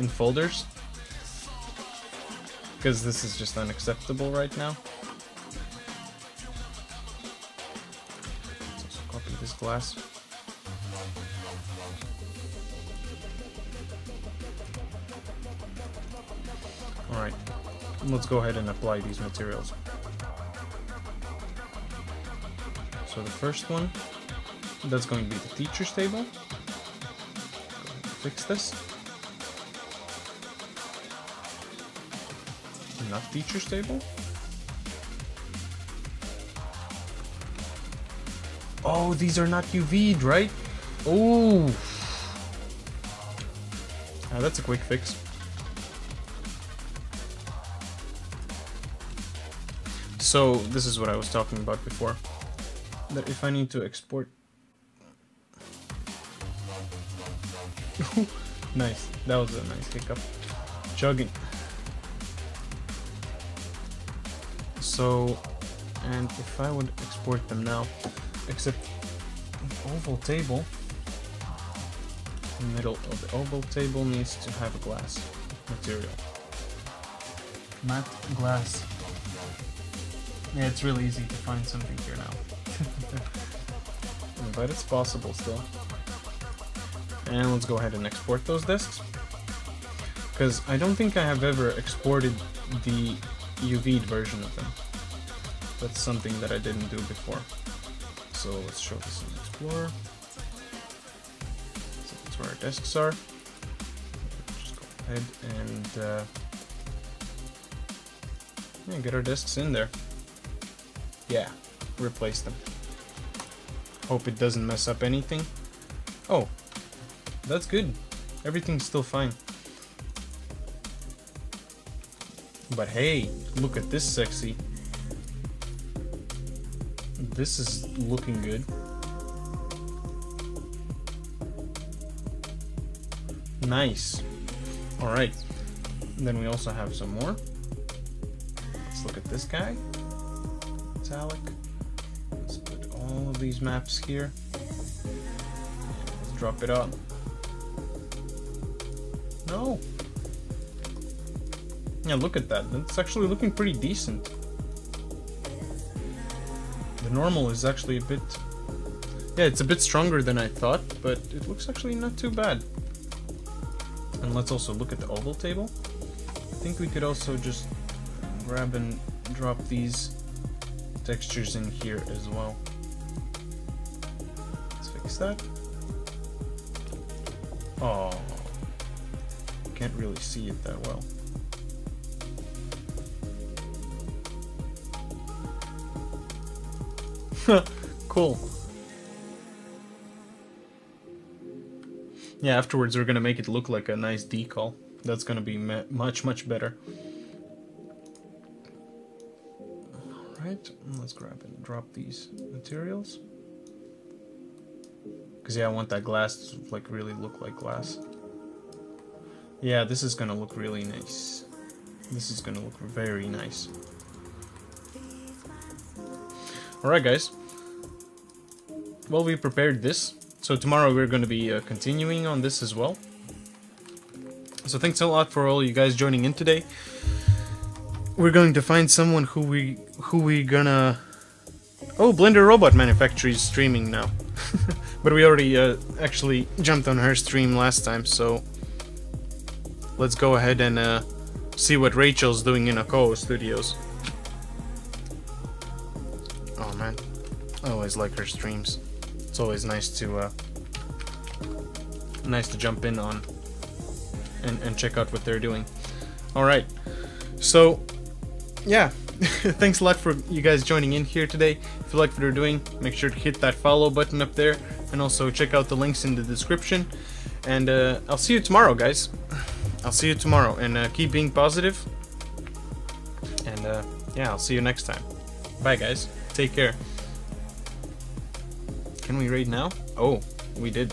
folders, because this is just unacceptable right now. Let's also copy this glass. All right. Let's go ahead and apply these materials. So the first one, that's going to be the teacher's table. Go ahead and fix this. Not teacher's table. Oh, these are not UV'd, right? Oh, that's a quick fix. So this is what I was talking about before. That if I need to export. Nice. That was a nice hiccup. Chugging. So, and if I would export them now, except the oval table, the middle of the oval table needs to have a glass material. Matte glass. Yeah, it's really easy to find something here now. But it's possible still. And let's go ahead and export those disks. Because I don't think I have ever exported the UV'd version of them. That's something that I didn't do before. So let's show this in Explorer. So that's where our desks are. Just go ahead and yeah, get our disks in there. Yeah, replace them. Hope it doesn't mess up anything. Oh, that's good. Everything's still fine. But hey, look at this sexy. This is looking good. Nice. Alright. Then we also have some more. Let's look at this guy. Metallic. Let's put all of these maps here. Let's drop it up. No. Yeah, look at that. That's actually looking pretty decent. The normal is actually a bit... Yeah, it's a bit stronger than I thought, but it looks actually not too bad. And let's also look at the oval table. I think we could also just grab and drop these textures in here as well. Let's fix that. Oh, can't really see it that well. Cool. Yeah, afterwards we're gonna make it look like a nice decal. That's gonna be much better. Alright, let's grab and drop these materials. Because yeah, I want that glass to like really look like glass. Yeah, this is gonna look really nice. This is gonna look very nice. Alright guys, well, we prepared this, so tomorrow we're going to be continuing on this as well. So thanks a lot for all you guys joining in today. We're going to find someone who we gonna... Oh, Blender Robot Manufacturer is streaming now. But we already actually jumped on her stream last time, so let's go ahead and see what Rachel's doing in Akoo Studios. Oh man, I always like her streams. It's always nice to jump in on and check out what they're doing. All right, so yeah, thanks a lot for you guys joining in here today. If you like what they're doing, make sure to hit that follow button up there, and also check out the links in the description. And I'll see you tomorrow, guys. I'll see you tomorrow, and keep being positive. And yeah, I'll see you next time. Bye, guys. Take care. Can we raid now? Oh, we did.